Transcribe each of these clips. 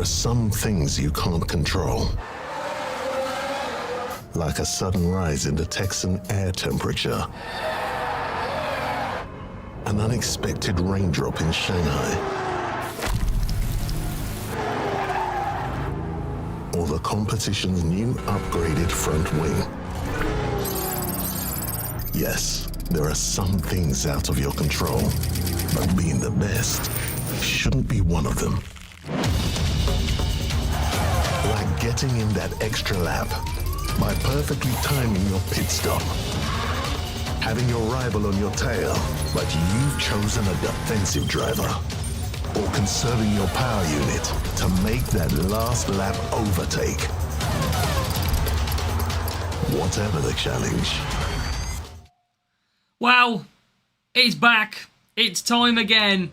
are some things you can't control. Like a sudden rise in the Texan air temperature. An unexpected raindrop in Shanghai. Or the competition's new upgraded front wing. Yes, there are some things out of your control, but being the best shouldn't be one of them. Like getting in that extra lap by perfectly timing your pit stop. Having your rival on your tail, but you've chosen a defensive driver. Or conserving your power unit to make that last lap overtake. Whatever the challenge. Well, it's back. It's time again.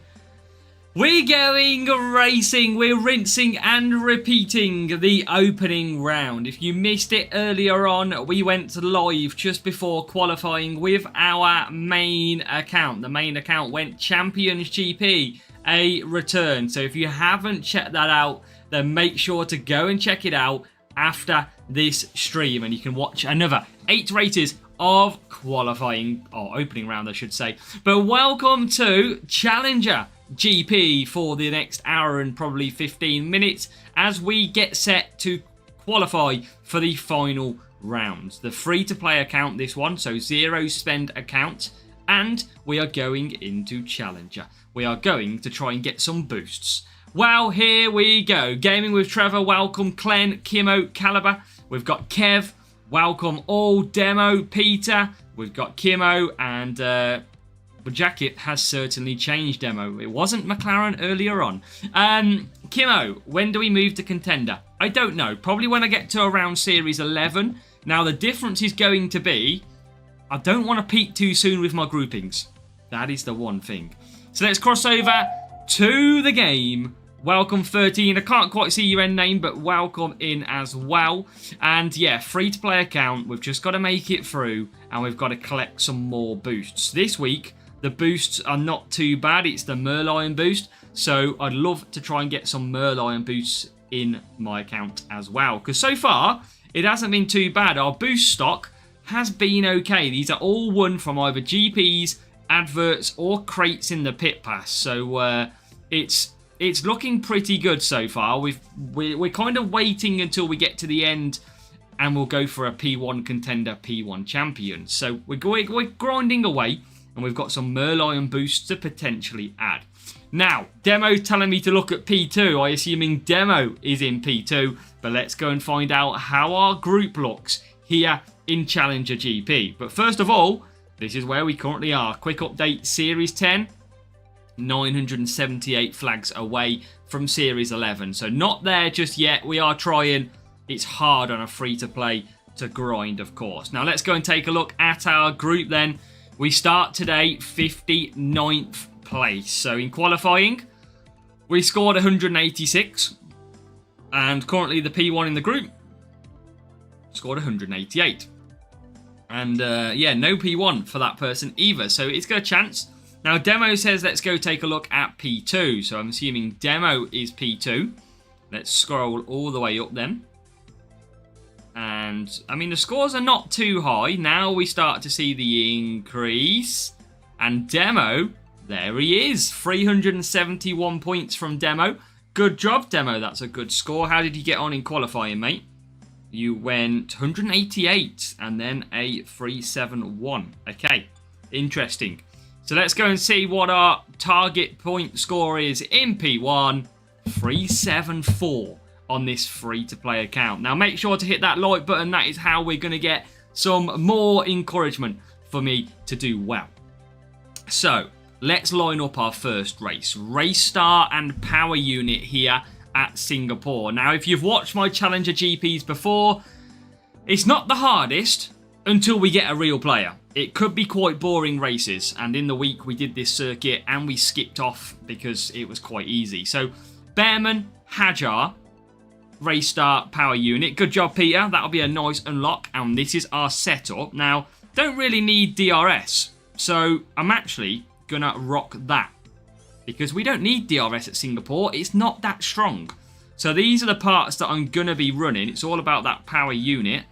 We're going racing. We're rinsing and repeating the opening round. If you missed it earlier on, we went live just before qualifying with our main account. The main account went Champions GP, a return. So if you haven't checked that out, then make sure to go and check it out after this stream. And you can watch another 8 races of qualifying, or opening round I should say. But welcome to Challenger GP for the next hour and probably 15 minutes as we get set to qualify for the final rounds. The free-to-play account, this one, so zero spend account, and we are going into Challenger. We are going to try and get some boosts. Well, here we go. Gaming with Trevor, welcome. Clen, Kimo, Caliber. We've got Kev, welcome all. Demo, Peter. We've got Kimo, and Jacket has certainly changed, Demo. It wasn't McLaren earlier on. Kimo, when do we move to Contender? I don't know. Probably when I get to around Series 11. Now, the difference is going to be, I don't want to peak too soon with my groupings. That is the one thing. So let's cross over to the game. Welcome 13. I can't quite see your end name, but welcome in as well. And yeah, free-to-play account. We've just got to make it through, and we've got to collect some more boosts. This week, the boosts are not too bad. It's the Merlion boost. So I'd love to try and get some Merlion boosts in my account as well. Because so far, it hasn't been too bad. Our boost stock has been okay. These are all won from either GPs, adverts, or crates in the pit pass. So it's looking pretty good so far. We're kind of waiting until we get to the end, and we'll go for a P1 contender, P1 champion. So we're grinding away. And we've got some Merlion boosts to potentially add. Now, Demo's telling me to look at P2. I assuming Demo is in P2. But let's go and find out how our group looks here in Challenger GP. But first of all, this is where we currently are. Quick update, Series 10. 978 flags away from Series 11. So not there just yet. We are trying. It's hard on a free-to-play to grind, of course. Now, let's go and take a look at our group then. We start today 59th place. So in qualifying, we scored 186. And currently the P1 in the group scored 188. And yeah, no P1 for that person either. So it's got a chance. Now Demo says let's go take a look at P2. So I'm assuming Demo is P2. Let's scroll all the way up then. And, I mean, the scores are not too high. Now we start to see the increase. And Demo, there he is. 371 points from Demo. Good job, Demo. That's a good score. How did you get on in qualifying, mate? You went 188 and then a 371. Okay, interesting. So let's go and see what our target point score is in P1. 374. On this free-to-play account. Now, make sure to hit that like button. That is how we're going to get some more encouragement for me to do well. So, let's line up our first race. Race Star and Power Unit here at Singapore. Now, if you've watched my Challenger GPs before, it's not the hardest until we get a real player. It could be quite boring races. And in the week, we did this circuit and we skipped off because it was quite easy. So, Behrman, Hajar, Race Star, Power Unit. Good job, Peter. That'll be a nice unlock. And this is our setup. Now, don't really need DRS. So, I'm actually going to rock that. Because we don't need DRS at Singapore. It's not that strong. So these are the parts that I'm going to be running. It's all about that power unit.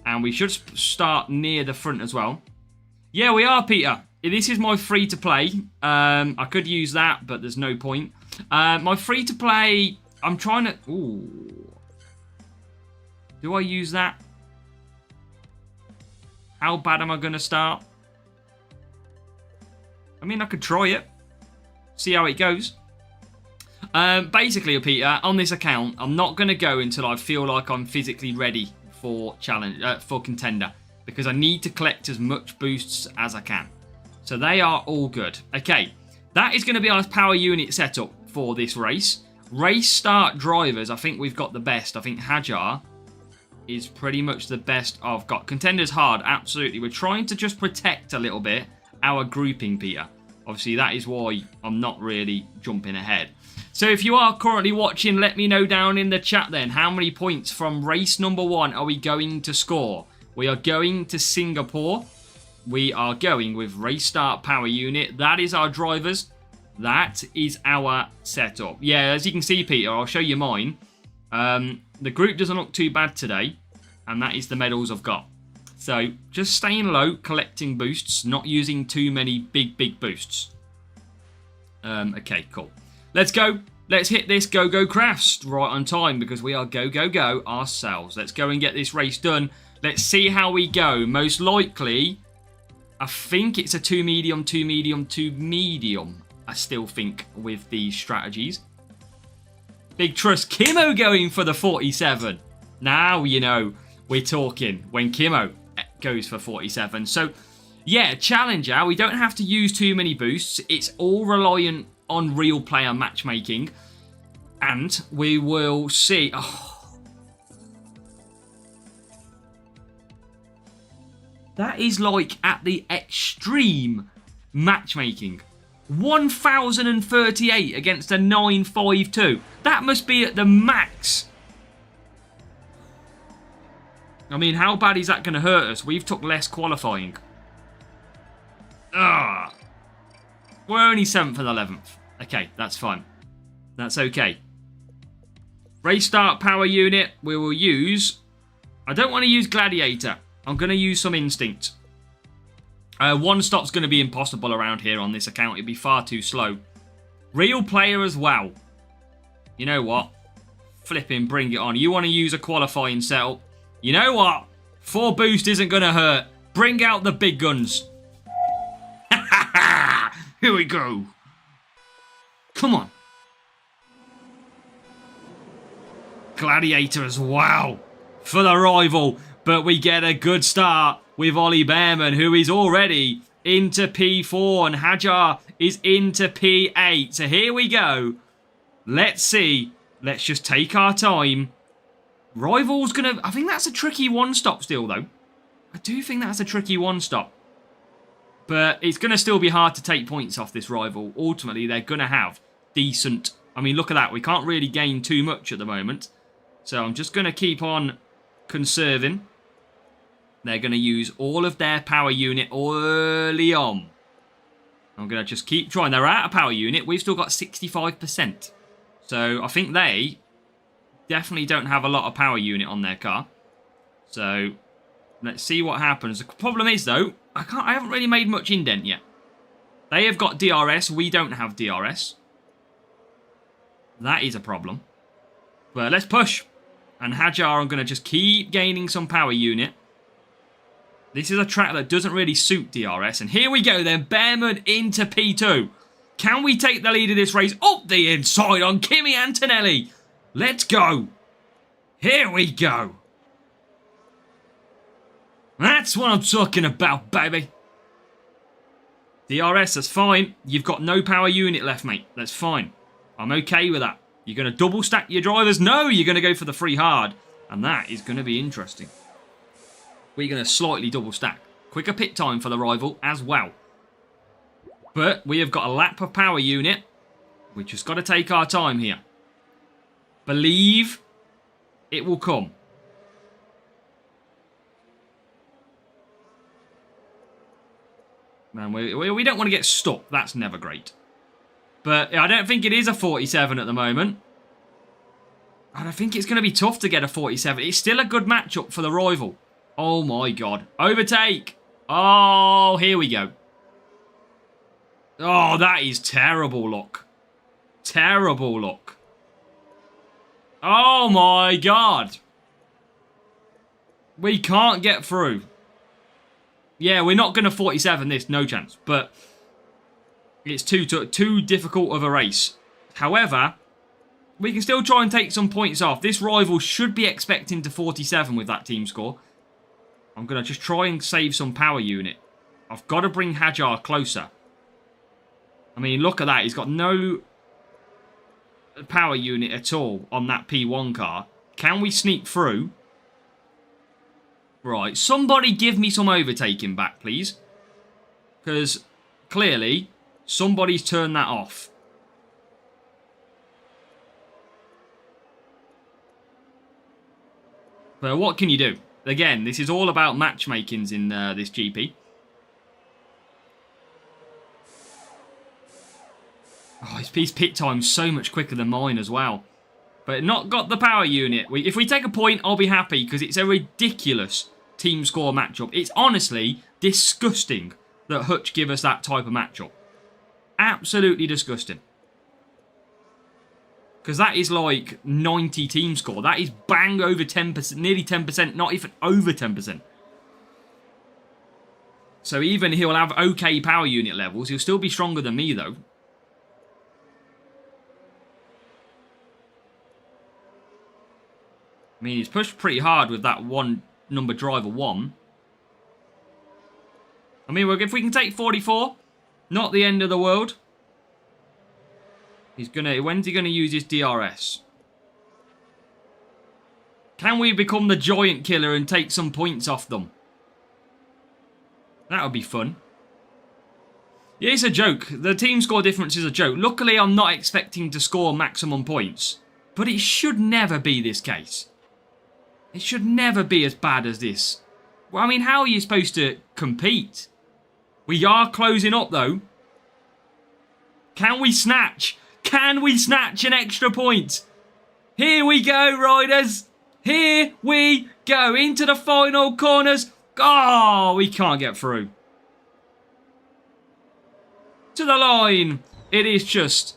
And we should start near the front as well. Yeah, we are, Peter. This is my free-to-play. I could use that, but there's no point. My free-to-play, I'm trying to... Ooh. Do I use that? How bad am I going to start? I mean, I could try it. See how it goes. Basically, Peter, on this account, I'm not going to go until I feel like I'm physically ready for challenge, for contender. Because I need to collect as much boosts as I can. So they are all good. Okay, that is going to be our power unit setup for this race. Race start drivers, I think we've got the best. I think Hajar is pretty much the best I've got. Contenders hard, absolutely. We're trying to just protect a little bit our grouping, Peter. Obviously, that is why I'm not really jumping ahead. So if you are currently watching, let me know down in the chat then. How many points from race number 1 are we going to score? We are going to Singapore. We are going with race start power unit. That is our drivers. That is our setup. Yeah, as you can see, Peter, I'll show you mine. The group doesn't look too bad today. And that is the medals I've got. So, just staying low, collecting boosts. Not using too many big boosts. Okay, cool. Let's go. Let's hit this Go Crafts right on time. Because we are go ourselves. Let's go and get this race done. Let's see how we go. Most likely... I think it's a 2 medium, 2 medium, 2 medium. I still think with these strategies. Big trust. Kimo going for the 47. Now, you know, we're talking when Kimo goes for 47. So, yeah, Challenger. We don't have to use too many boosts. It's all reliant on real player matchmaking. And we will see... Oh. That is like at the extreme matchmaking. 1,038 against a 952. That must be at the max. I mean, how bad is that going to hurt us? We've took less qualifying. We're only 7th and 11th. Okay, that's fine. That's okay. Race start power unit. We will use... I don't want to use Gladiator. I'm going to use some instinct. One stop's going to be impossible around here on this account. It'd be far too slow. Real player as well. You know what? Flipping bring it on. You want to use a qualifying setup. You know what? 4 boost isn't going to hurt. Bring out the big guns. Here we go. Come on. Gladiator as well. For the rival. But we get a good start with Ollie Behrman, who is already into P4. And Hajar is into P8. So here we go. Let's see. Let's just take our time. Rival's going to... I think that's a tricky one-stop still, though. I do think that's a tricky one-stop. But it's going to still be hard to take points off this rival. Ultimately, they're going to have decent... I mean, look at that. We can't really gain too much at the moment. So I'm just going to keep on conserving. They're going to use all of their power unit early on. I'm going to just keep trying. They're out of power unit. We've still got 65%. So I think they definitely don't have a lot of power unit on their car. So let's see what happens. The problem is, though, I haven't really made much indent yet. They have got DRS. We don't have DRS. That is a problem. But let's push. And Hajar, I'm going to just keep gaining some power unit. This is a track that doesn't really suit DRS. And here we go then. Behrman into P2. Can we take the lead of this race? Up the inside on Kimi Antonelli. Let's go. Here we go. That's what I'm talking about, baby. DRS, that's fine. You've got no power unit left, mate. That's fine. I'm okay with that. You're going to double stack your drivers? No, you're going to go for the free hard. And that is going to be interesting. We're going to slightly double stack. Quicker pit time for the rival as well. But we have got a lap of power unit. We've just got to take our time here. Believe it will come. Man, we don't want to get stuck. That's never great. But I don't think it is a 47 at the moment. And I think it's going to be tough to get a 47. It's still a good matchup for the rival. Oh my god. Overtake. Oh, here we go. Oh, that is terrible luck. Terrible luck. Oh my god. We can't get through. Yeah, we're not going to 47 this, no chance. But it's too difficult of a race. However, we can still try and take some points off. This rival should be expecting to 47 with that team score. I'm going to just try and save some power unit. I've got to bring Hajar closer. I mean, look at that. He's got no power unit at all on that P1 car. Can we sneak through? Right. Somebody give me some overtaking back, please. Because clearly, somebody's turned that off. But what can you do? Again, this is all about matchmakings in this GP. Oh, his pit time's so much quicker than mine as well. But not got the power unit. If we take a point, I'll be happy because it's a ridiculous team score matchup. It's honestly disgusting that Hutch give us that type of matchup. Absolutely disgusting. Because that is like 90 team score. That is bang over 10%, nearly 10%, not even over 10%. So even he'll have okay power unit levels. He'll still be stronger than me though. I mean, he's pushed pretty hard with that one number driver 1. I mean, if we can take 44, not the end of the world. When's he gonna use his DRS? Can we become the giant killer and take some points off them? That would be fun. Yeah, it's a joke. The team score difference is a joke. Luckily, I'm not expecting to score maximum points. But it should never be this case. It should never be as bad as this. Well, I mean, how are you supposed to compete? We are closing up, though. Can we snatch? Can we snatch an extra point? Here we go, riders. Here we go into the final corners. Oh, we can't get through. To the line. It is just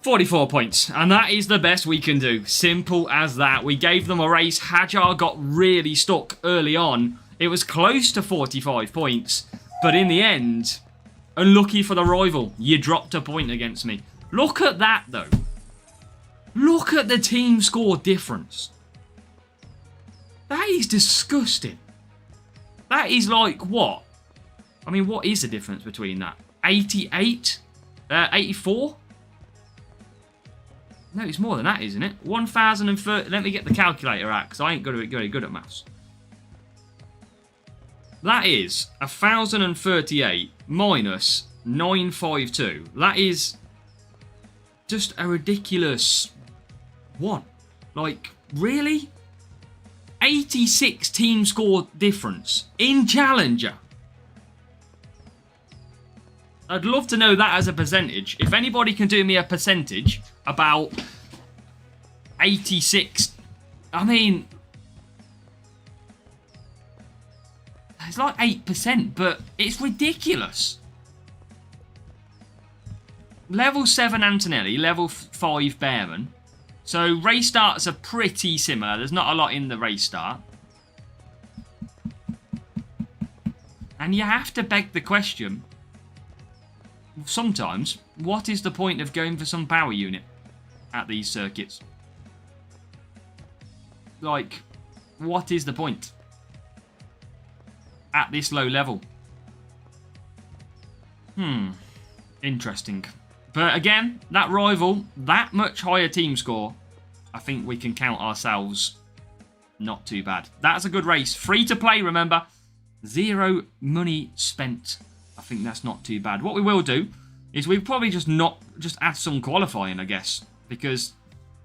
44 points. And that is the best we can do. Simple as that. We gave them a race. Hajar got really stuck early on. It was close to 45 points. But in the end, unlucky for the rival. You dropped a point against me. Look at that, though. Look at the team score difference. That is disgusting. That is like what? I mean, what is the difference between that? 88? 84? No, it's more than that, isn't it? 1,030. Let me get the calculator out, because I ain't very good at maths. That is 1,038 minus 952. That is just a ridiculous one. Like, really? 86 team score difference in Challenger. I'd love to know that as a percentage. If anybody can do me a percentage about 86, I mean, it's like 8%, but it's ridiculous. Level 7 Antonelli, level 5 Behrman. So race starts are pretty similar. There's not a lot in the race start. And you have to beg the question, sometimes, what is the point of going for some power unit at these circuits? Like, what is the point at this low level? Interesting. But again, that rival, that much higher team score, I think we can count ourselves not too bad. That's a good race. Free to play, remember. 0 money spent. I think that's not too bad. What we will do is we'll probably just add some qualifying, I guess. Because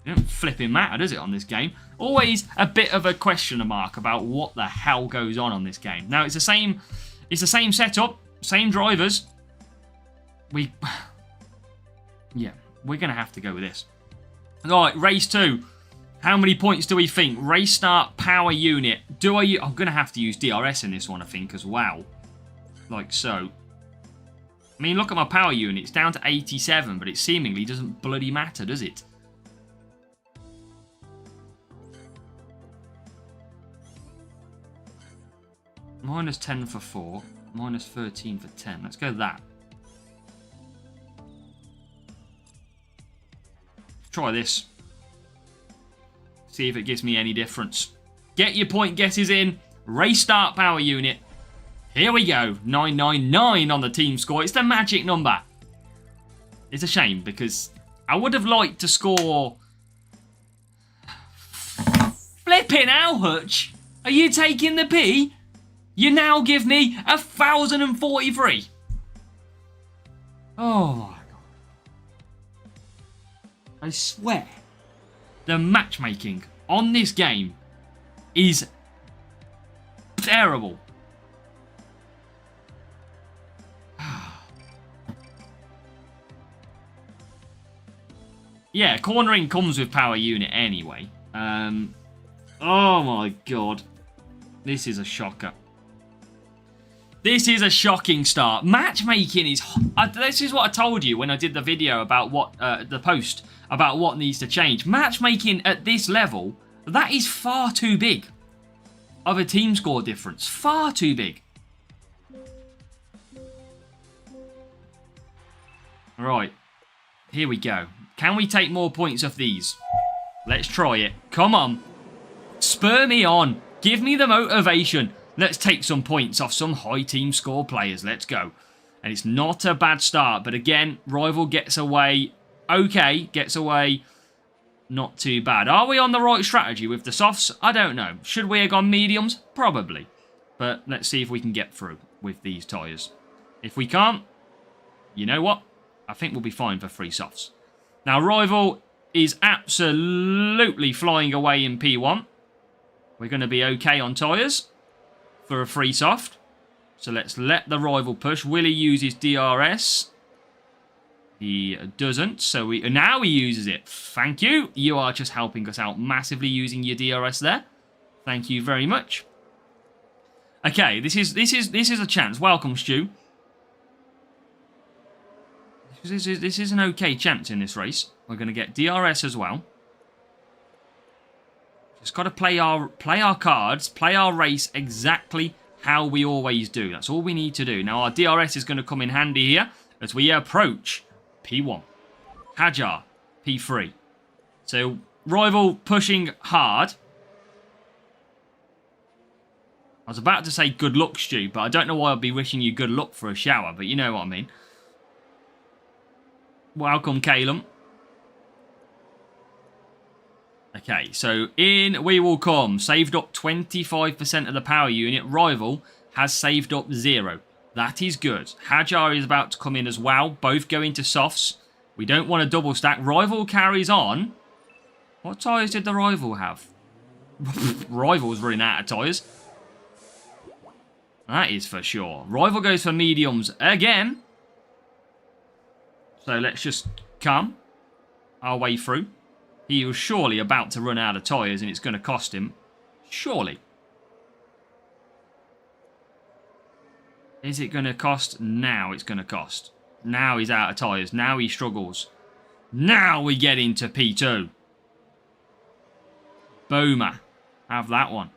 it don't flipping matter, does it, on this game? Always a bit of a question mark about what the hell goes on this game. Now, it's the same setup, same drivers. Yeah, we're going to have to go with this. All right, race 2. How many points do we think? Race start, power unit. I'm going to have to use DRS in this one, I think, as well. Like so. I mean, look at my power unit. It's down to 87, but it seemingly doesn't bloody matter, does it? Minus 10 for 4. Minus 13 for 10. Let's go that. Try this. See if it gives me any difference. Get your point guesses in. Race start power unit. Here we go. 999 on the team score. It's the magic number. It's a shame because I would have liked to score... Flipping hell, Hutch. Are you taking the P? You now give me 1,043. Oh my God. I swear. The matchmaking on this game is terrible. Yeah, cornering comes with power unit anyway. Oh my God. This is a shocker. This is a shocking start. Matchmaking is... this is what I told you when I did the video about what... the post about what needs to change. Matchmaking at this level, that is far too big of a team score difference. Far too big. Right. Here we go. Can we take more points off these? Let's try it. Come on. Spur me on. Give me the motivation. Let's take some points off some high team score players. Let's go. And it's not a bad start. But again, rival gets away. Okay, gets away. Not too bad. Are we on the right strategy with the softs? I don't know. Should we have gone mediums? Probably. But let's see if we can get through with these tyres. If we can't, you know what? I think we'll be fine for 3 softs. Now, rival is absolutely flying away in P1. We're going to be okay on tyres for a 3 soft. So let's let the rival push. Will he use his DRS? He doesn't. So now he uses it. Thank you. You are just helping us out massively using your DRS there. Thank you very much. Okay, this is a chance. Welcome, Stu. This is an okay chance in this race. We're going to get DRS as well. Just got to play our cards, play our race exactly how we always do. That's all we need to do. Now, our DRS is going to come in handy here as we approach P1. Hajar, P3. So, rival pushing hard. I was about to say good luck, Stu, but I don't know why I'd be wishing you good luck for a shower, but you know what I mean. Welcome, Calum. Okay, so in we will come. Saved up 25% of the power unit. Rival has saved up 0. That is good. Hajar is about to come in as well. Both go into softs. We don't want a double stack. Rival carries on. What tyres did the rival have? Rival's running out of tyres. That is for sure. Rival goes for mediums again. So let's just come our way through. He was surely about to run out of tyres and it's going to cost him. Surely. Is it going to cost? Now it's going to cost. Now he's out of tyres. Now he struggles. Now we get into P2. Boomer. Have that one.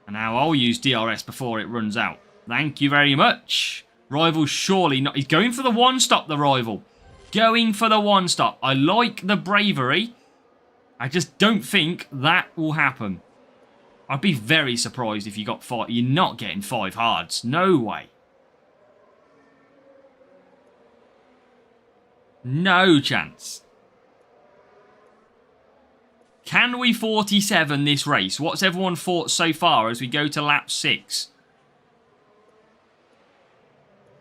And now I'll use DRS before it runs out. Thank you very much. Rival surely not. He's going for the one stop, the rival. Going for the one stop. I like the bravery. I just don't think that will happen. I'd be very surprised if you got 5. You're not getting 5 hards. No way. No chance. Can we 47 this race? What's everyone thought so far as we go to lap 6?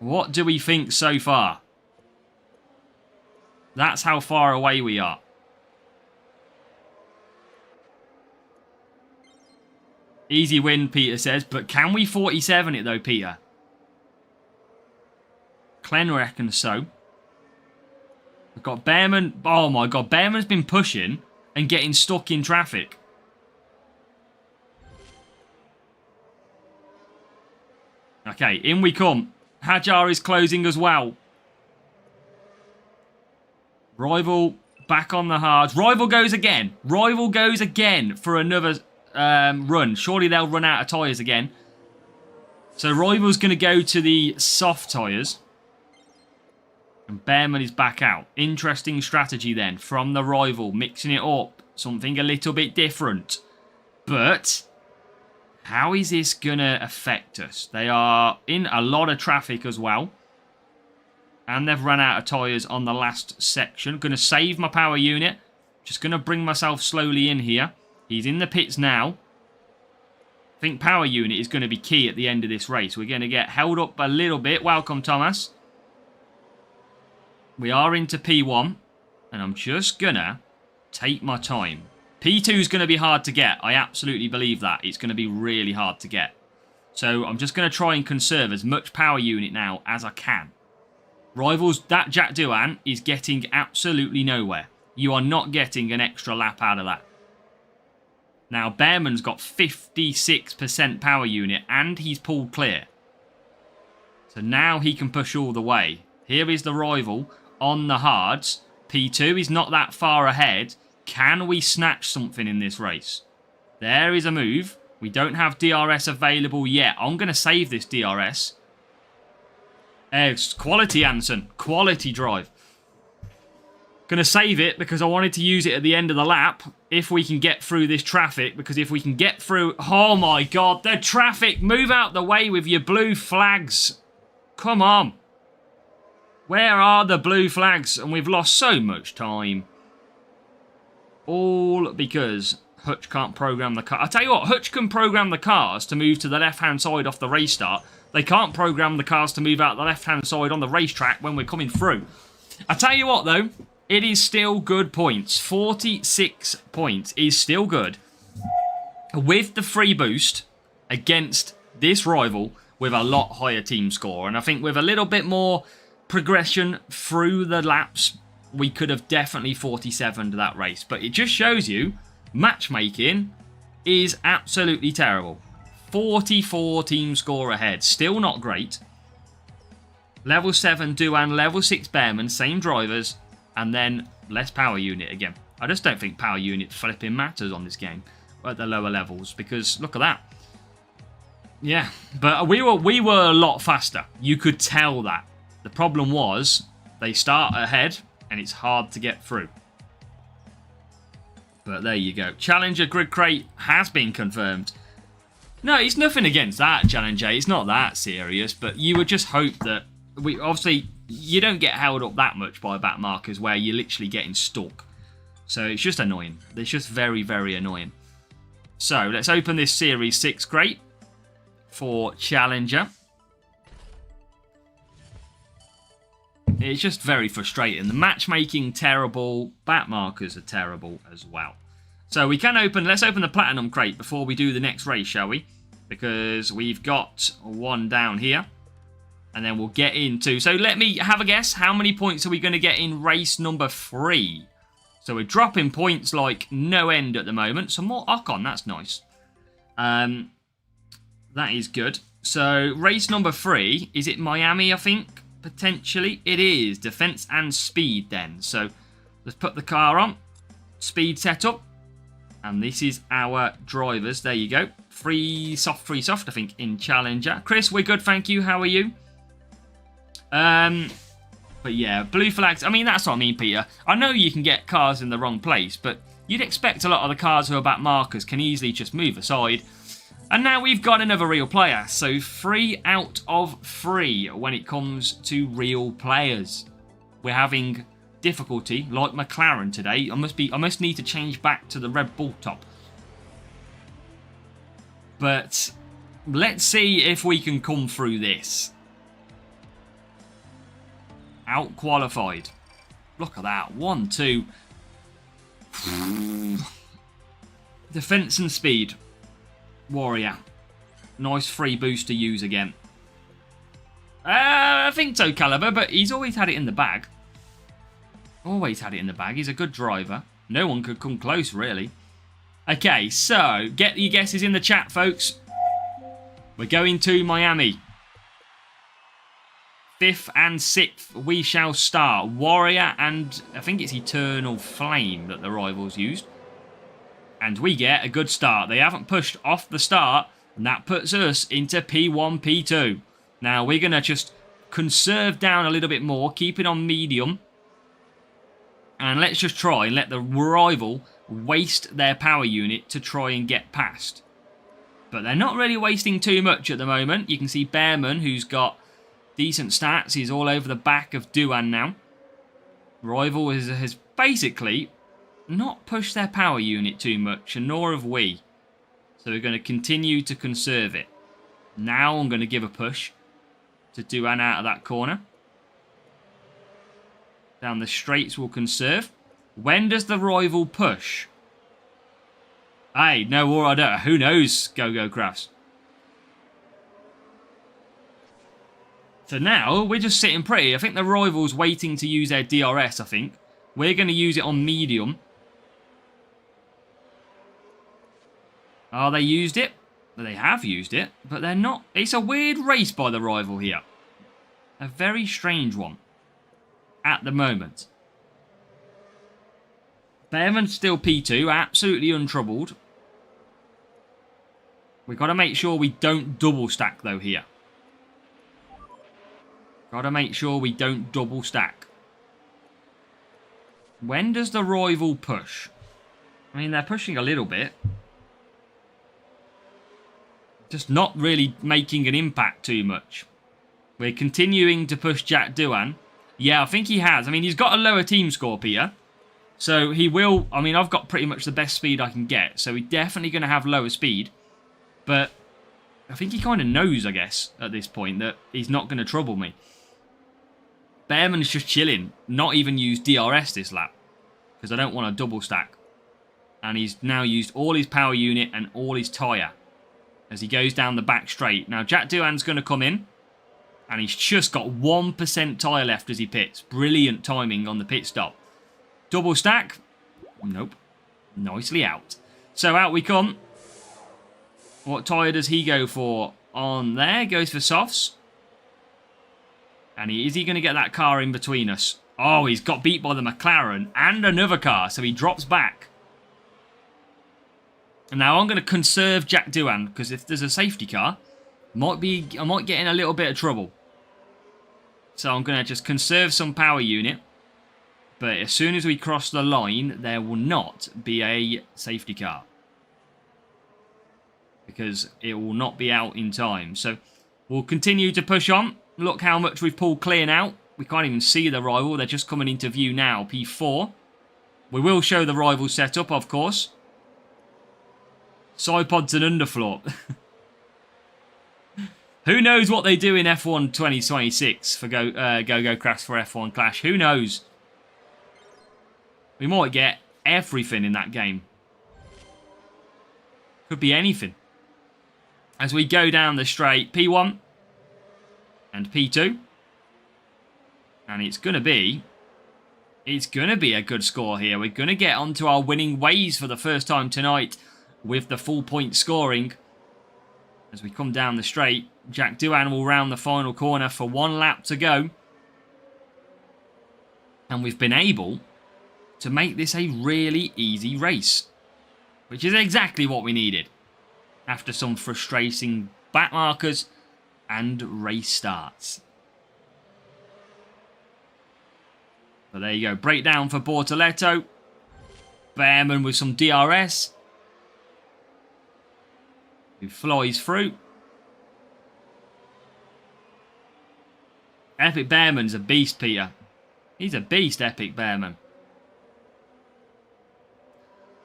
What do we think so far? That's how far away we are. Easy win, Peter says. But can we 47 it though, Peter? Clen reckons so. We've got Behrman. Oh my God, Behrman's been pushing. and getting stuck in traffic. Okay, in we come. Hajar is closing as well. Rival back on the hards. Rival goes again. Rival goes again for another run. Surely they'll run out of tyres again. So Rival's going to go to the soft tyres. And Bearman is back out. Interesting strategy then from the Rival. Mixing it up. Something a little bit different. But how is this going to affect us? They are in a lot of traffic as well. And they've run out of tyres on the last section. Going to save my power unit. Just going to bring myself slowly in here. He's in the pits now. I think power unit is going to be key at the end of this race. We're going to get held up a little bit. Welcome, Thomas. We are into P1. And I'm just going to take my time. P2 is going to be hard to get. I absolutely believe that. It's going to be really hard to get. So I'm just going to try and conserve as much power unit now as I can. Rivals, that Jack Doohan is getting absolutely nowhere. You are not getting an extra lap out of that. Now, Bearman's got 56% power unit and he's pulled clear. So now he can push all the way. Here is the Rival on the hards. P2 is not that far ahead. Can we snatch something in this race? There is a move. We don't have DRS available yet. I'm going to save this DRS. Quality, Anson. Quality drive. Going to save it because I wanted to use it at the end of the lap if we can get through this traffic. Because if we can get through... Oh my God, the traffic. Move out the way with your blue flags. Come on. Where are the blue flags? And we've lost so much time. All because Hutch can't program the car. I tell you what, Hutch can program the cars to move to the left-hand side off the restart. They can't program the cars to move out the left-hand side on the racetrack when we're coming through. I tell you what, though, it is still good points. 46 points is still good. With the free boost against this Rival with a lot higher team score. And I think with a little bit more progression through the laps, we could have definitely 47'd that race. But it just shows you matchmaking is absolutely terrible. 44 team score ahead. Still not great. Level 7 Doohan, level 6 Bearman, same drivers, and then less power unit again. I just don't think power unit flipping matters on this game at the lower levels because look at that. Yeah, but we were a lot faster. You could tell that. The problem was they start ahead and it's hard to get through. But there you go. Challenger Grid Crate has been confirmed. No, it's nothing against that, Challenger. It's not that serious, but you would just hope that... Obviously, you don't get held up that much by back markers where you're literally getting stuck. So it's just annoying. It's just very, very annoying. So let's open this Series 6 crate for Challenger. It's just very frustrating. The matchmaking terrible. Back markers are terrible as well. So we can open... Let's open the Platinum crate before we do the next race, shall we? Because we've got one down here. And then we'll get into... So let me have a guess. How many points are we going to get in race number 3? So we're dropping points like no end at the moment. Some more Ocon. That's nice. That is good. So race number 3. Is it Miami, I think? Potentially. It is. Defense and speed then. So let's put the car on. Speed setup. And this is our drivers. There you go. Free soft, I think, in Challenger. Chris, we're good, thank you. How are you? But yeah, blue flags. I mean, that's what I mean, Peter. I know you can get cars in the wrong place, but you'd expect a lot of the cars who are back markers can easily just move aside. And now we've got another real player. So 3 out of 3 when it comes to real players. We're having... difficulty like McLaren today. I must need to change back to the Red Bull top. But let's see if we can come through this. Out qualified. Look at that. 1, 2. Defense and speed. Warrior. Nice free boost to use again. I think so, Caliber, but he's always had it in the bag. Always had it in the bag. He's a good driver. No one could come close, really. Okay, so get your guesses in the chat, folks. We're going to Miami. 5th and 6th, we shall start. Warrior and I think it's Eternal Flame that the rivals used. And we get a good start. They haven't pushed off the start, and that puts us into P1, P2. Now, we're going to just conserve down a little bit more, keep it on medium. And let's just try and let the rival waste their power unit to try and get past. But they're not really wasting too much at the moment. You can see Bearman, who's got decent stats. He's all over the back of Duan now. Rival has basically not pushed their power unit too much, and nor have we. So we're going to continue to conserve it. Now I'm going to give a push to Duan out of that corner. Down the straights will conserve. When does the rival push? Hey, no, or I don't. Who knows, Go Crafts? So now we're just sitting pretty. I think the rival's waiting to use their DRS, I think. We're going to use it on medium. Oh, they used it? They have used it, but they're not. It's a weird race by the rival here. A very strange one. At the moment. Bearman's still P2, absolutely untroubled. We've got to make sure we don't double stack though here. Got to make sure we don't double stack. When does the rival push? I mean, they're pushing a little bit. Just not really making an impact too much. We're continuing to push Jack Duan. Yeah, I think he has. I mean, he's got a lower team score, Peter. So he will... I mean, I've got pretty much the best speed I can get. So he's definitely going to have lower speed. But I think he kind of knows, I guess, at this point, that he's not going to trouble me. Bearman's just chilling. Not even used DRS this lap. Because I don't want a double stack. And he's now used all his power unit and all his tyre. As he goes down the back straight. Now, Jack Duan's going to come in. And he's just got 1% tyre left as he pits. Brilliant timing on the pit stop. Double stack. Nope. Nicely out. So out we come. What tyre does he go for? On there. Goes for softs. And is he going to get that car in between us? Oh, he's got beat by the McLaren and another car. So he drops back. And now I'm going to conserve Jack Duan. Because if there's a safety car, I might get in a little bit of trouble. So I'm going to just conserve some power unit. But as soon as we cross the line, there will not be a safety car. Because it will not be out in time. So we'll continue to push on. Look how much we've pulled clear now. We can't even see the rival. They're just coming into view now. P4. We will show the rival setup, of course. Side pods and underfloor. Who knows what they do in F1 2026 for Go Crafts for F1 Clash? Who knows? We might get everything in that game. Could be anything. As we go down the straight, P1 and P2. And it's going to be a good score here. We're going to get onto our winning ways for the first time tonight with the full point scoring. As we come down the straight, Jack Duan will round the final corner for 1 lap to go. And we've been able to make this a really easy race. Which is exactly what we needed. After some frustrating back markers and race starts. But there you go. Breakdown for Bortoleto. Bearman with some DRS. Who flies through. Epic Bearman's a beast, Peter. He's a beast, Epic Bearman.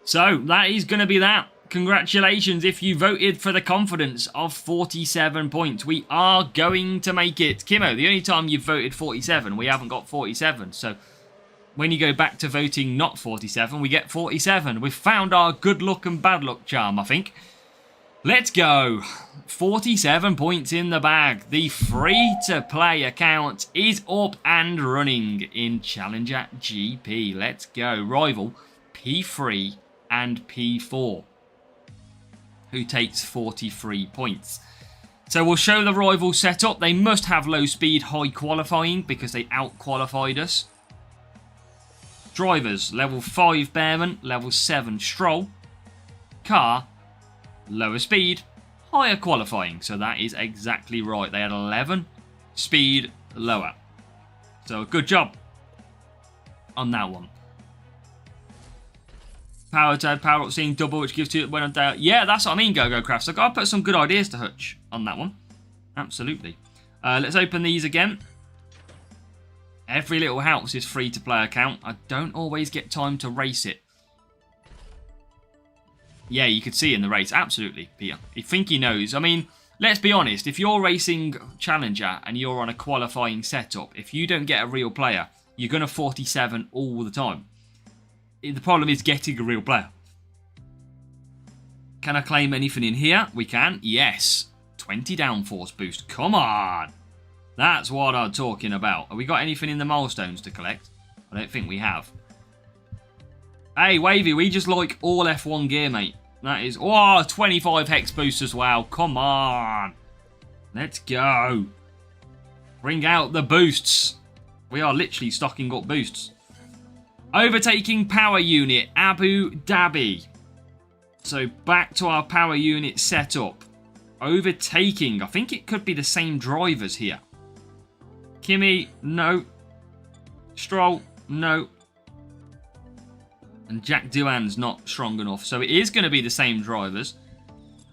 So, that is going to be that. Congratulations if you voted for the confidence of 47 points. We are going to make it. Kimo, the only time you've voted 47, we haven't got 47. So, when you go back to voting not 47, we get 47. We've found our good luck and bad luck charm, I think. Let's go. 47 points in the bag. The free-to-play account is up and running in Challenger GP. Let's go. Rival P3 and P4, who takes 43 points. So we'll show the rival setup. They must have low speed, high qualifying because they out-qualified us. Drivers, level 5 Bearman, level 7 Stroll. Car, lower speed, higher qualifying. So that is exactly right. They had 11, speed lower. So good job on that one. Power to power up, seeing double, which gives you when I'm down. Yeah, that's what I mean, Go Crafts. I've got to put some good ideas to Hutch on that one. Absolutely. Let's open these again. Every little house is free to play account. I don't always get time to race it. Yeah, you could see in the race. Absolutely, Peter. You think he knows. I mean, let's be honest. If you're racing Challenger and you're on a qualifying setup, if you don't get a real player, you're going to 47 all the time. The problem is getting a real player. Can I claim anything in here? We can. Yes. 20 downforce boost. Come on. That's what I'm talking about. Have we got anything in the milestones to collect? I don't think we have. Hey, Wavy, we just like all F1 gear, mate. That is... Oh, 25 hex boost as well. Come on. Let's go. Bring out the boosts. We are literally stocking up boosts. Overtaking power unit, Abu Dhabi. So back to our power unit setup. Overtaking, I think it could be the same drivers here. Kimi, no. Stroll, no. And Jack Doohan's not strong enough. So it is going to be the same drivers.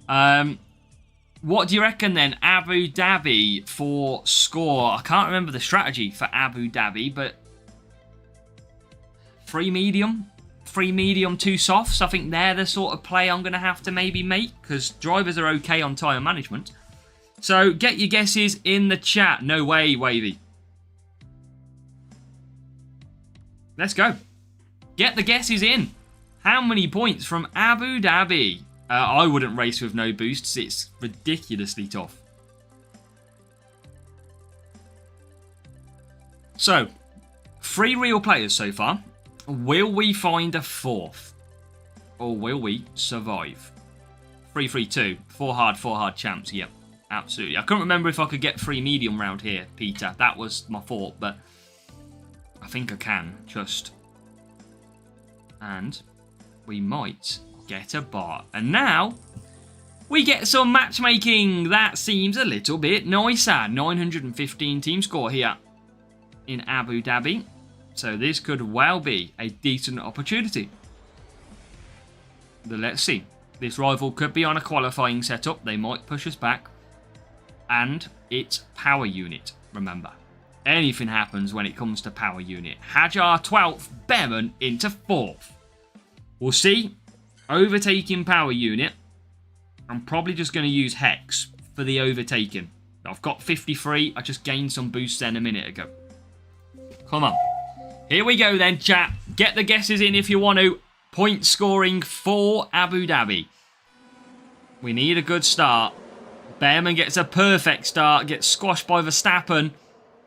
What do you reckon then? Abu Dhabi for score. I can't remember the strategy for Abu Dhabi, but... 3 medium, 2 softs. I think they're the sort of play I'm going to have to maybe make because drivers are okay on tyre management. So get your guesses in the chat. No way, Wavy. Let's go. Get the guesses in. How many points from Abu Dhabi? I wouldn't race with no boosts. It's ridiculously tough. So, 3 real players so far. Will we find a 4th? Or will we survive? 3-3-2. 4 hard champs. Yep, absolutely. I couldn't remember if I could get 3 medium round here, Peter. That was my thought, but I think I can. Just. And we might get a bot. And now we get some matchmaking. That seems a little bit nicer. 915 team score here in Abu Dhabi. So this could well be a decent opportunity. But let's see. This rival could be on a qualifying setup. They might push us back. And it's power unit, remember. Anything happens when it comes to power unit. Hajar 12th, Behrman into 4th. We'll see. Overtaking power unit. I'm probably just going to use Hex for the overtaking. I've got 53. I just gained some boosts then a minute ago. Come on. Here we go then, chat. Get the guesses in if you want to. Point scoring for Abu Dhabi. We need a good start. Behrman gets a perfect start. Gets squashed by Verstappen.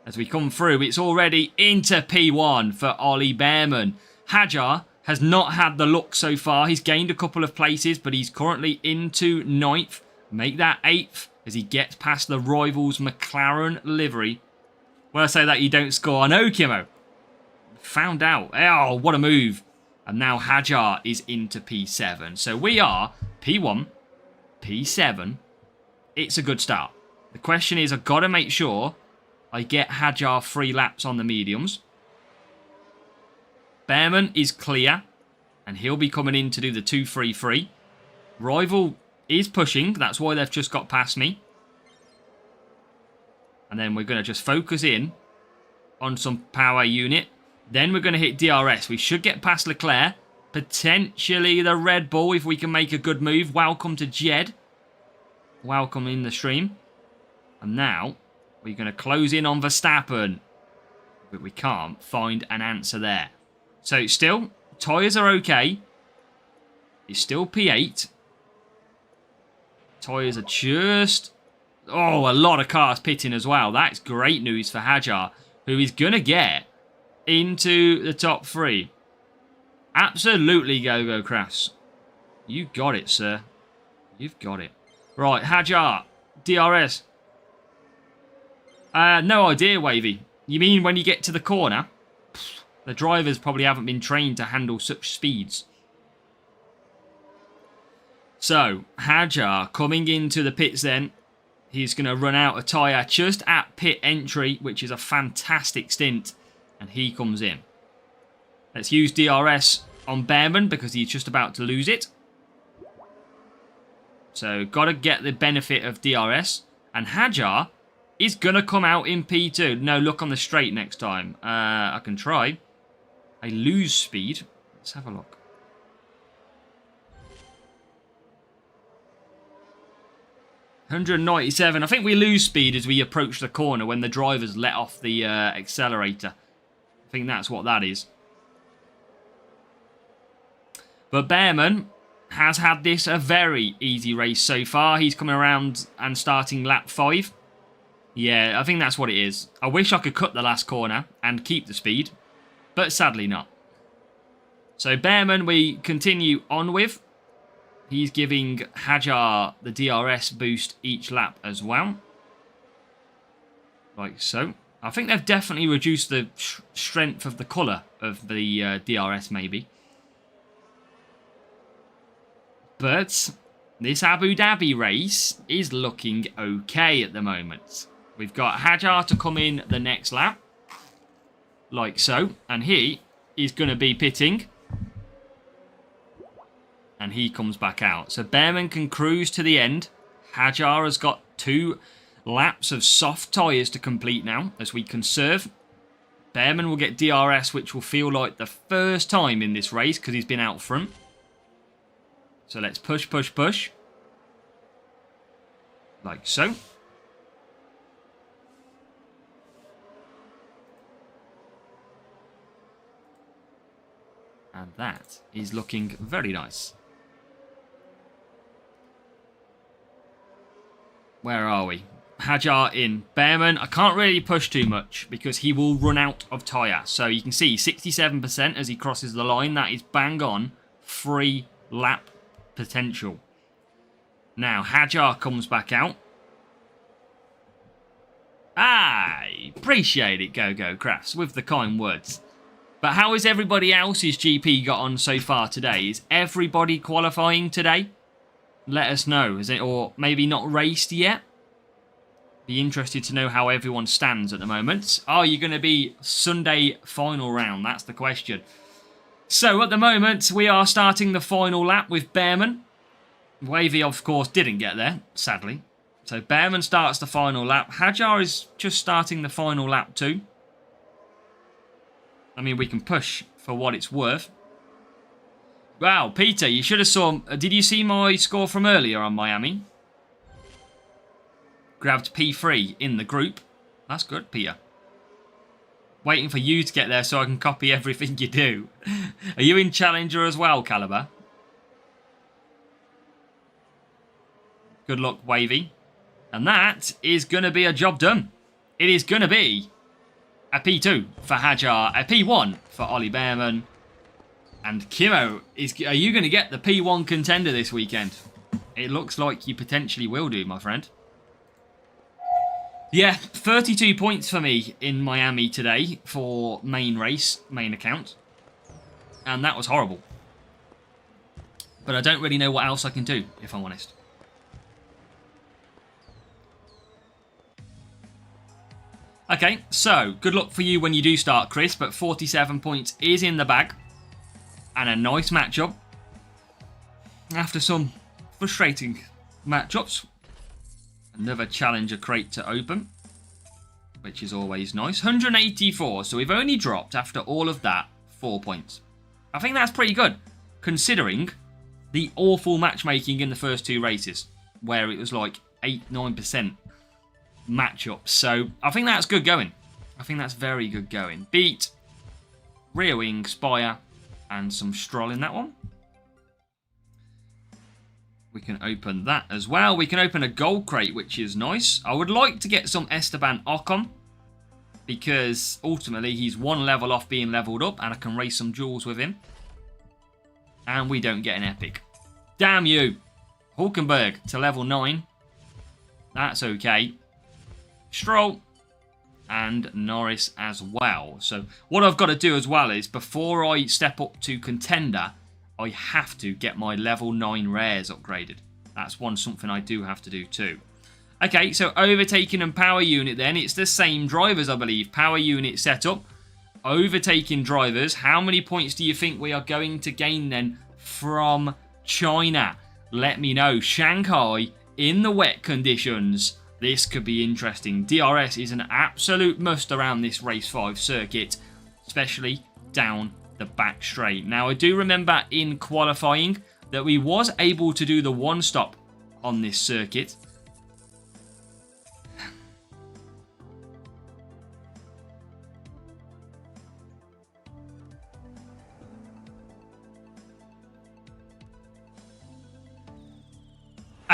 As we come through, it's already into P1 for Ollie Behrman. Hajar has not had the look so far. He's gained a couple of places, but he's currently into 9th. Make that 8th as he gets past the rivals McLaren livery. When I say that, you don't score. I know, Kimo. Found out. Oh, what a move. And now Hajar is into P7. So we are P1, P7. It's a good start. The question is, I've got to make sure I get Hajar 3 laps on the mediums. Behrman is clear. And he'll be coming in to do the 2-3-3. Rival is pushing. That's why they've just got past me. And then we're going to just focus in on some power unit. Then we're going to hit DRS. We should get past Leclerc. Potentially the Red Bull if we can make a good move. Welcome to Jed. Welcome in the stream. And now we're going to close in on Verstappen. But we can't find an answer there. So still, tyres are okay. It's still P8. Tyres are just... Oh, a lot of cars pitting as well. That's great news for Hajar, who is going to get into the top 3. Absolutely go Crafts. You got it, sir. You've got it. Right, Hajar. DRS. No idea, Wavy. You mean when you get to the corner? The drivers probably haven't been trained to handle such speeds. So, Hajar coming into the pits then. He's going to run out a tyre just at pit entry, which is a fantastic stint. And he comes in. Let's use DRS on Bearman because he's just about to lose it. So, got to get the benefit of DRS. And Hajar is going to come out in P2. No, look on the straight next time. I can try. I lose speed. Let's have a look. $197. I think we lose speed as we approach the corner when the drivers let off the accelerator. I think that's what that is. But Bearman has had this a very easy race so far. He's coming around and starting lap 5. Yeah, I think that's what it is. I wish I could cut the last corner and keep the speed, but sadly not. So Bearman we continue on with. He's giving Hajar the DRS boost each lap as well. Like so. I think they've definitely reduced the strength of the colour of the DRS maybe. But this Abu Dhabi race is looking okay at the moment. We've got Hajar to come in the next lap. Like so. And he is going to be pitting. And he comes back out. So Bearman can cruise to the end. Hajar has got 2 laps of soft tyres to complete now as we conserve. Bearman will get DRS, which will feel like the first time in this race because he's been out front. So let's push, push, push. Like so. And that is looking very nice. Where are we? Hajar in. Bearman, I can't really push too much because he will run out of tyre. So you can see 67% as he crosses the line. That is bang on 3 lap potential. Now, Hajar comes back out. I appreciate it, Go Crafts, with the kind words. But how is everybody else's GP got on so far today? Is everybody qualifying today? Let us know. Is it, or maybe not raced yet? Be interested to know how everyone stands at the moment. Are you going to be Sunday final round? That's the question. So at the moment, we are starting the final lap with Bearman. Wavy, of course, didn't get there, sadly. So Bearman starts the final lap. Hajar is just starting the final lap too. I mean, we can push for what it's worth. Wow, Peter, you should have saw... Did you see my score from earlier on Miami? Grabbed P3 in the group. That's good, Peter. Waiting for you to get there so I can copy everything you do. Are you in Challenger as well, Caliber? Good luck, Wavy. And that is going to be a job done. It is going to be a P2 for Hajar, a P1 for Ollie Bearman. And Kimo, are you going to get the P1 contender this weekend? It looks like you potentially will do, my friend. Yeah, 32 points for me in Miami today for main race, main account. And that was horrible. But I don't really know what else I can do, if I'm honest. Okay, so good luck for you when you do start, Chris, but 47 points is in the bag. And a nice matchup. After some frustrating matchups. Another challenger crate to open. Which is always nice. 184, so we've only dropped, after all of that, 4 points. I think that's pretty good, considering the awful matchmaking in the first 2 races. Where it was like 8-9% matchups. So I think that's good going. I think that's very good going. Beat, Rear Wing, Spire, and some Stroll in that one. We can open that as well. We can open a gold crate, which is nice. I would like to get some Esteban Ocon, because ultimately he's 1 level off being leveled up, and I can race some duels with him. And we don't get an epic. Damn you. Hulkenberg to level 9. That's okay. Stroll. And Norris as well. So what I've got to do as well is, before I step up to contender, I have to get my level 9 rares upgraded. That's something I do have to do too. Okay, so overtaking and power unit then. It's the same drivers, I believe. Power unit setup. Overtaking drivers. How many points do you think we are going to gain then from China? Let me know. Shanghai in the wet conditions. This could be interesting. DRS is an absolute must around this race 5 circuit, especially down the back straight. Now, I do remember in qualifying that we was able to do the one stop on this circuit.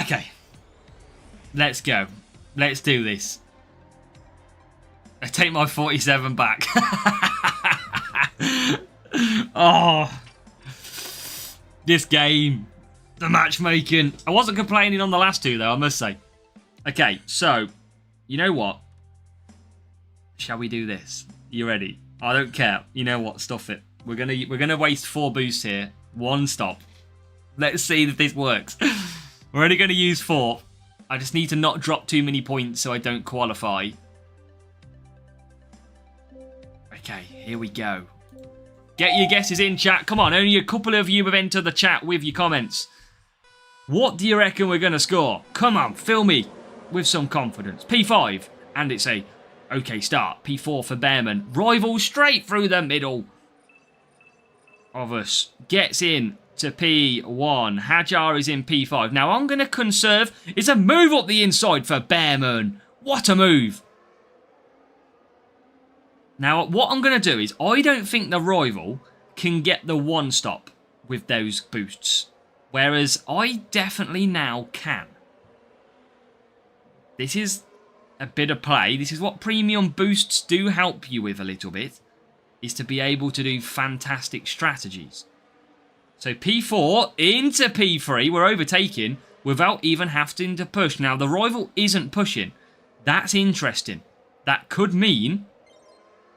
Okay, let's go. Let's do this. I take my 47 back. Oh, this game, the matchmaking. I wasn't complaining on the last two though, I must say. Okay, so you know what? Shall we do this? You ready? I don't care. You know what? Stuff it. We're gonna waste 4 boosts here. One stop. Let's see if this works. We're only going to use 4. I just need to not drop too many points so I don't qualify. Okay, here we go. Get your guesses in, chat. Come on, only a couple of you have entered the chat with your comments. What do you reckon we're going to score? Come on, fill me with some confidence. P5, and it's a okay start. P4 for Bearman. Rival straight through the middle of us. Gets in to P1. Hadjar is in P5. Now, I'm going to conserve. It's a move up the inside for Bearman. What a move. Now, what I'm going to do is, I don't think the rival can get the one stop with those boosts. Whereas I definitely now can. This is a bit of play. This is what premium boosts do help you with a little bit. Is to be able to do fantastic strategies. So P4 into P3. We're overtaking without even having to push. Now, the rival isn't pushing. That's interesting. That could mean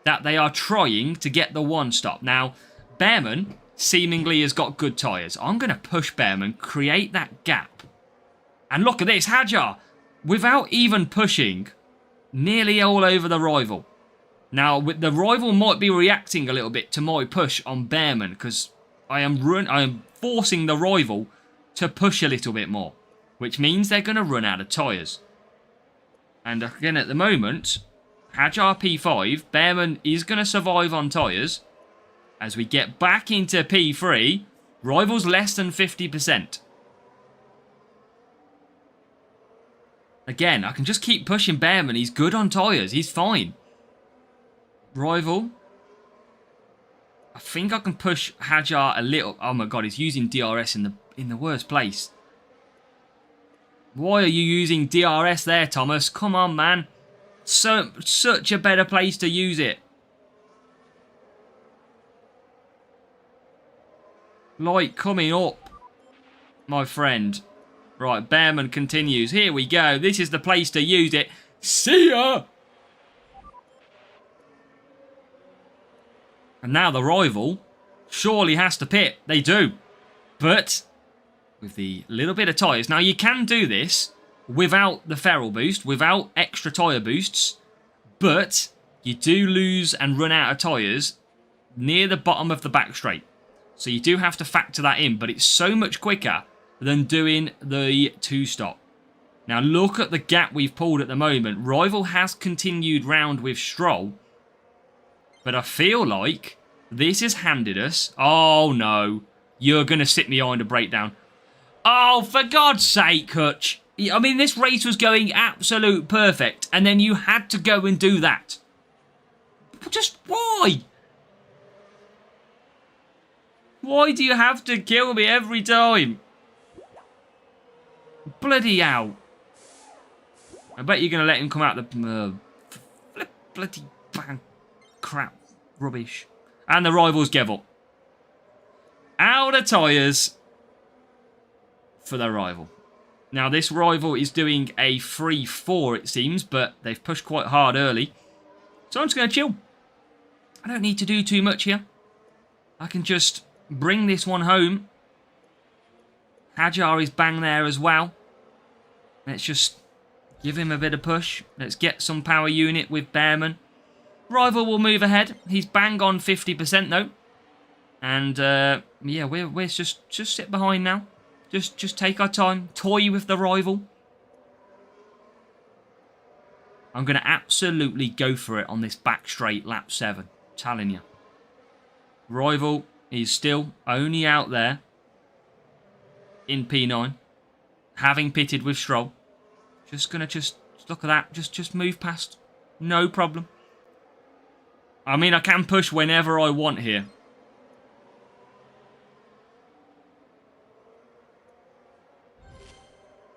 that they are trying to get the one stop. Now, Bearman seemingly has got good tyres. I'm going to push Bearman, create that gap. And look at this, Hadjar, without even pushing, nearly all over the rival. Now, the rival might be reacting a little bit to my push on Bearman, because I am forcing the rival to push a little bit more, which means they're going to run out of tyres. And again, at the moment, Hadjar P5, Bearman is going to survive on tyres. As we get back into P3, rivals less than 50%. Again, I can just keep pushing Bearman. He's good on tyres. He's fine. Rival. I think I can push Hadjar a little. Oh my god, he's using DRS in the worst place. Why are you using DRS there, Thomas? Come on, man. Such a better place to use it. Like coming up, my friend. Right, Bearman continues. Here we go. This is the place to use it. See ya! And now the rival surely has to pit. They do. But with the little bit of tyres. Now, you can do this without the ferrule boost, without extra tyre boosts. But you do lose and run out of tyres near the bottom of the back straight. So you do have to factor that in. But it's so much quicker than doing the two-stop. Now, look at the gap we've pulled at the moment. Rival has continued round with Stroll. But I feel like this has handed us... Oh, no. You're going to sit behind a breakdown. Oh, for God's sake, Hutch. I mean, this race was going absolute perfect. And then you had to go and do that. Just why? Why do you have to kill me every time? Bloody hell. I bet you're going to let him come out the... bloody bang. Crap. Rubbish. And the rivals give up. Out of tyres for the rival. Now, this rival is doing a 3-4, it seems, but they've pushed quite hard early. So I'm just going to chill. I don't need to do too much here. I can just bring this one home. Hajar is bang there as well. Let's just give him a bit of push. Let's get some power unit with Bearman. Rival will move ahead. He's bang on 50% though. And yeah, we're just sit behind now. Just take our time. Toy with the rival. I'm going to absolutely go for it on this back straight lap 7. I'm telling you. Rival is still only out there in P9. Having pitted with Stroll. Just going to look at that. Just move past. No problem. I mean, I can push whenever I want here.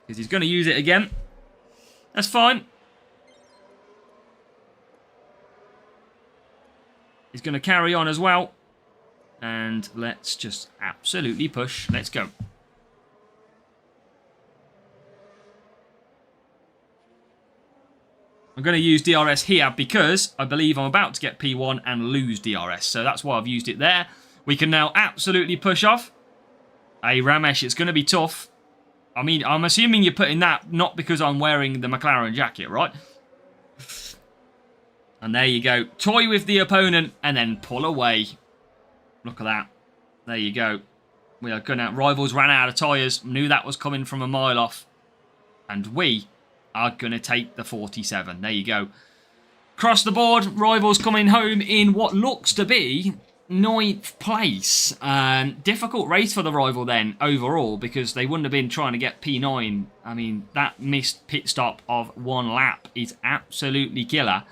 Because he's going to use it again. That's fine. He's going to carry on as well. And let's just absolutely push. Let's go. I'm going to use DRS here because I believe I'm about to get P1 and lose DRS. So that's why I've used it there. We can now absolutely push off. Hey, Ramesh, it's going to be tough. I mean, I'm assuming you're putting that not because I'm wearing the McLaren jacket, right? And there you go. Toy with the opponent and then pull away. Look at that. There you go. We are going to... Rivals ran out of tyres. Knew that was coming from a mile off. And we are going to take the 47. There you go. Across the board, Rivals coming home in what looks to be 9th place. Difficult race for the rival then, overall, because they wouldn't have been trying to get P9. I mean, that missed pit stop of 1 lap is absolutely killer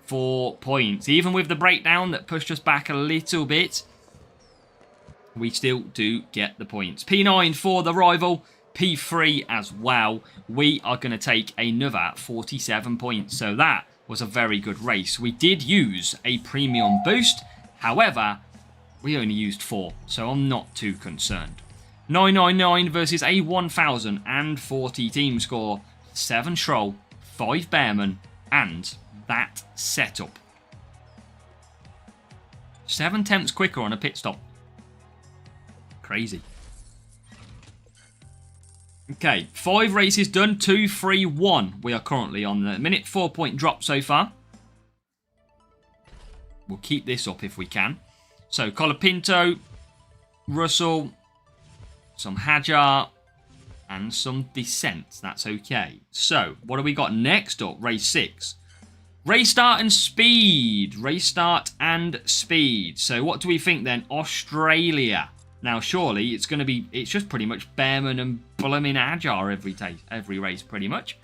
for points. Even with the breakdown that pushed us back a little bit, we still do get the points. P9 for the rival, P3 as well. We are going to take another 47 points. So that was a very good race. We did use a premium boost. However, we only used 4, so I'm not too concerned. 999 versus a 1040 team score. 7 Stroll, 5 Bearman, and that setup. 7 tenths quicker on a pit stop. Crazy. Okay, 5 races done, 2, 3, 1. We are currently on the minute 4-point drop so far. We'll keep this up if we can. So, Colapinto, Russell, some Hajar, and some Descent. That's okay. So, what have we got next up? Race 6. Race start and speed. Race start and speed. So, what do we think then? Australia. Now, surely it's going to be... It's just pretty much Bearman and blooming Hajar every race, pretty much.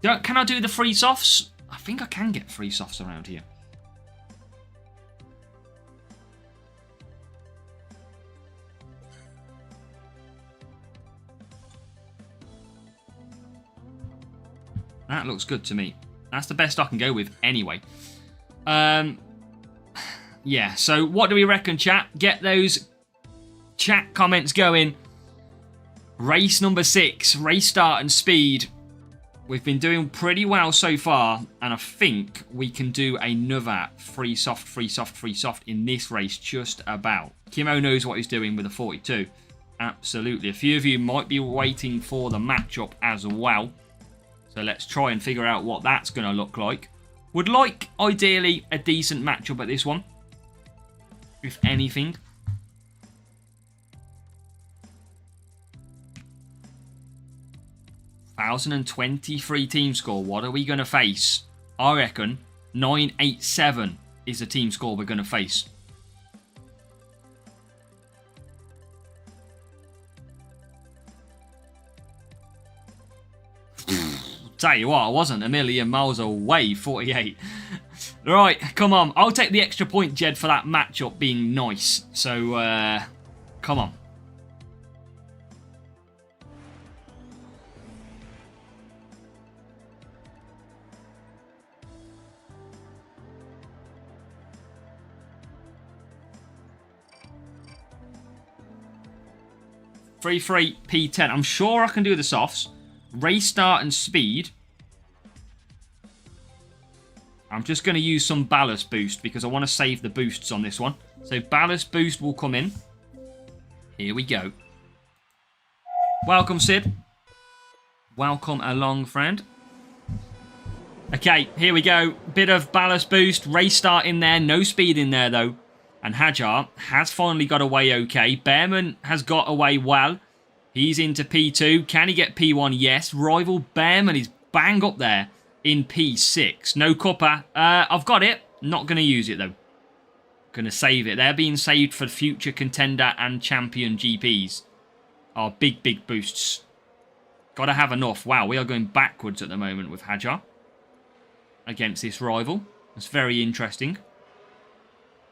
Can I do the free softs? I think I can get free softs around here. That looks good to me. That's the best I can go with anyway. Yeah, so what do we reckon, chat? Get those chat comments going. Race number 6, race start and speed. We've been doing pretty well so far, and I think we can do another free soft in this race just about. Kimo knows what he's doing with the 42. Absolutely. A few of you might be waiting for the matchup as well. So let's try and figure out what that's going to look like. Would like, ideally, a decent matchup at this one. If anything. $1,023 team score. What are we going to face? I reckon 987 is the team score we're going to face. Tell you what, I wasn't a million miles away. 48. Right, come on. I'll take the extra point, Jed, for that matchup being nice. So, come on. 3-3 P10. I'm sure I can do the softs. Race start and speed. I'm just going to use some ballast boost because I want to save the boosts on this one. So ballast boost will come in. Here we go. Welcome, Sid. Welcome along, friend. Okay, here we go. Bit of ballast boost. Race start in there. No speed in there, though. And Hajar has finally got away okay. Bearman has got away well. He's into P2. Can he get P1? Yes. Rival Bearman is bang up there in P6. No cuppa. I've got it. Not going to use it, though. Going to save it. They're being saved for future contender and champion GPs. Our big, big boosts. Got to have enough. Wow, we are going backwards at the moment with Hajar against this rival. It's very interesting.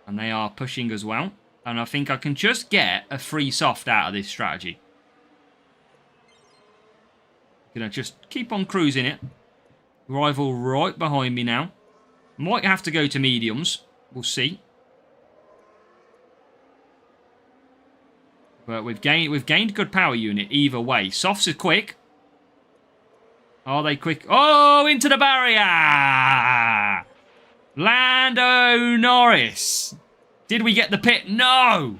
And they are pushing as well. And I think I can just get a free soft out of this strategy. Gonna just keep on cruising it. Rival right behind me now. Might have to go to mediums. We'll see. But we've gained good power unit either way. Softs are quick. Are they quick? Oh, into the barrier! Lando Norris. Did we get the pit? No!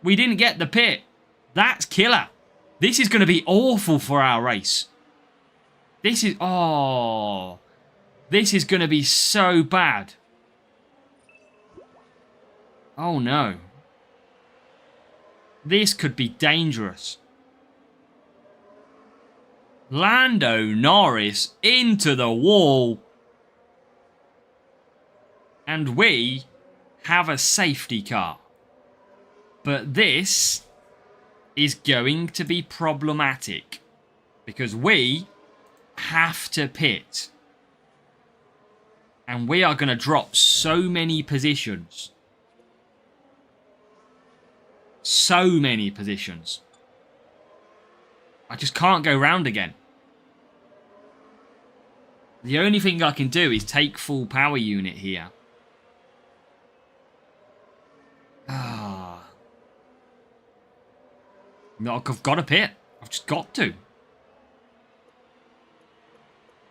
We didn't get the pit. That's killer. This is going to be awful for our race. This is... Oh. This is going to be so bad. Oh, no. This could be dangerous. Lando Norris into the wall. And we have a safety car. But this is going to be problematic. Because we have to pit. And we are going to drop so many positions. So many positions. I just can't go round again. The only thing I can do is take full power unit here. No, I've got to pit. I've just got to.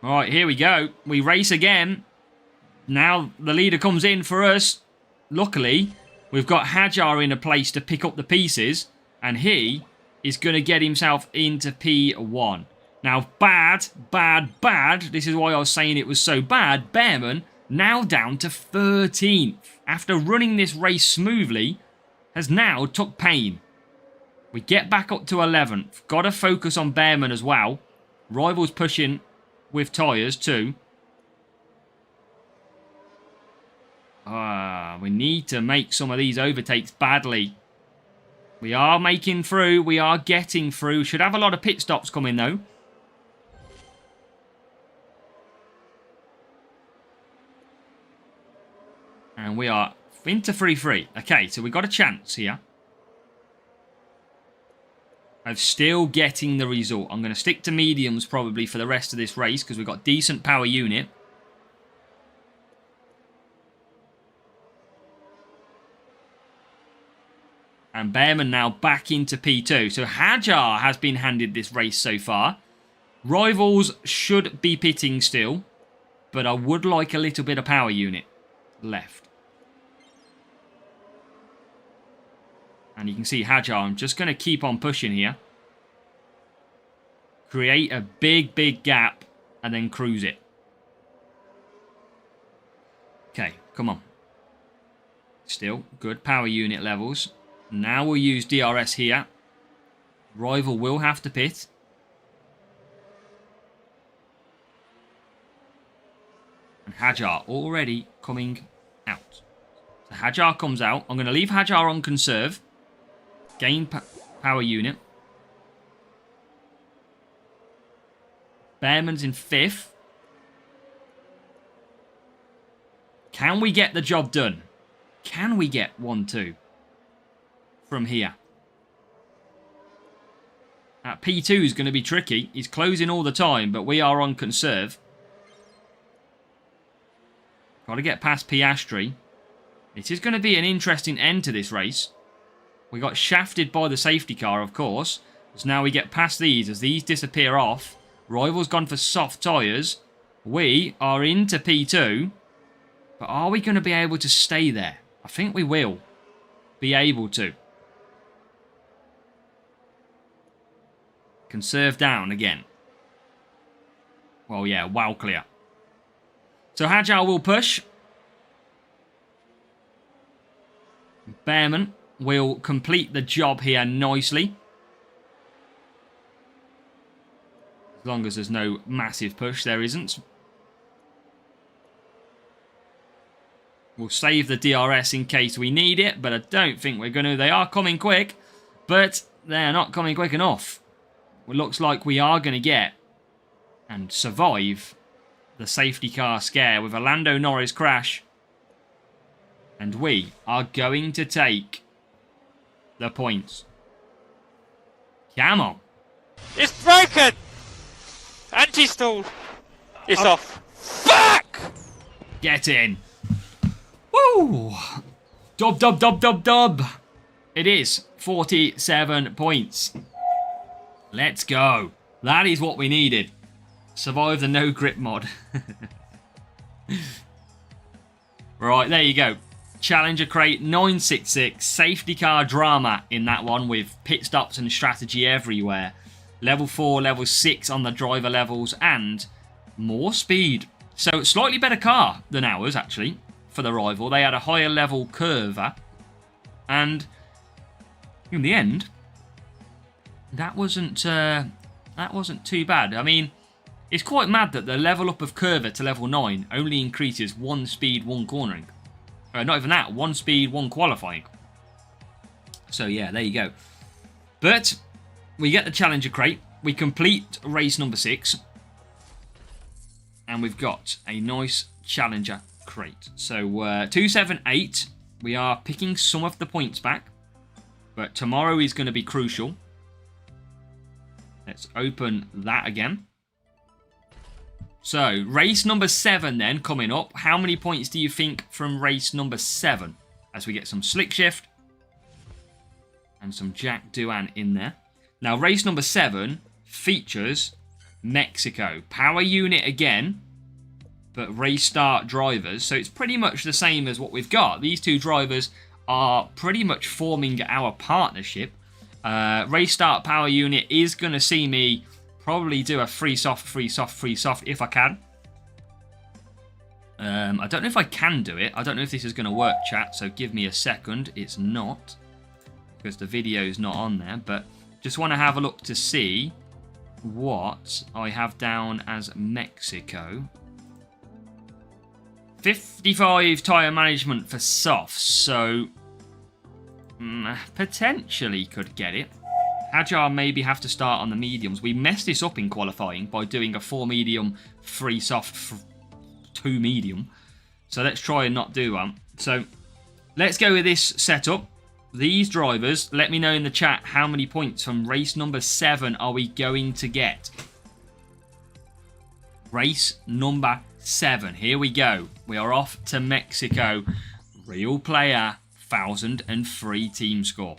Alright, here we go. We race again. Now the leader comes in for us. Luckily, we've got Hajar in a place to pick up the pieces. And he is going to get himself into P1. Now, bad. This is why I was saying it was so bad. Bearman, now down to 13th. After running this race smoothly, has now took pain. We get back up to 11th. Got to focus on Bearman as well. Rivals pushing with tyres too. We need to make some of these overtakes badly. We are making through. We are getting through. Should have a lot of pit stops coming though. And we are into 3-3. Okay, so we got a chance here of still getting the result. I'm going to stick to mediums probably for the rest of this race because we've got decent power unit. And Bearman now back into P2. So Hajar has been handed this race so far. Rivals should be pitting still. But I would like a little bit of power unit left. And you can see Hajar. I'm just going to keep on pushing here. Create a big, big gap. And then cruise it. Okay, come on. Still, good power unit levels. Now we'll use DRS here. Rival will have to pit. And Hajar already coming out. So Hajar comes out. I'm going to leave Hajar on conserve. Gain power unit. Bearman's in 5th. Can we get the job done? Can we get 1-2 from here? P2 is going to be tricky. He's closing all the time, but we are on conserve. Got to get past Piastri. It is going to be an interesting end to this race. We got shafted by the safety car, of course. So now we get past these. As these disappear off, Rival's gone for soft tyres. We are into P2. But are we going to be able to stay there? I think we will be able to. Conserve down again. Well, yeah, well clear. So Hajar will push. Bearman will complete the job here nicely. As long as there's no massive push, there isn't. We'll save the DRS in case we need it, but I don't think we're going to. They are coming quick, but they're not coming quick enough. It looks like we are going to get and survive the safety car scare with a Lando Norris crash. And we are going to take the points. Come on. It's broken! Anti-stall. It's off. Fuck! Get in. Woo! Dub, dub, dub, dub, dub. It is 47 points. Let's go. That is what we needed. Survive the no grip mod. Right, there you go. Challenger crate 966. Safety car drama in that one with pit stops and strategy everywhere. Level 4, level 6 on the driver levels and more speed. So slightly better car than ours actually for the rival. They had a higher level curver. And in the end, that wasn't too bad. I mean, it's quite mad that the level up of curver to level 9 only increases 1 speed, 1 cornering. Not even that, 1 speed, 1 qualifying. So yeah, there you go. But we get the Challenger crate. We complete race number 6. And we've got a nice Challenger crate. So 278. We are picking some of the points back. But tomorrow is going to be crucial. Let's open that again. So, race number 7 then, coming up. How many points do you think from race number 7? As we get some slick shift. And some Jack Doohan in there. Now, race number 7 features Mexico. Power unit again. But race start drivers. So, it's pretty much the same as what we've got. These two drivers are pretty much forming our partnership. Race start power unit is going to see me probably do a free soft if I can. I don't know if I can do it. I don't know if this is going to work, chat, so give me a second. It's not, because the video is not on there, but just want to have a look to see what I have down as Mexico. 55 tyre management for softs, so potentially could get it. Hajar maybe have to start on the mediums. We messed this up in qualifying by doing a 4 medium, 3 soft, 2 medium. So let's try and not do one. So let's go with this setup. These drivers, let me know in the chat how many points from race number 7 are we going to get. Race number 7. Here we go. We are off to Mexico. Real player, 1003 team score.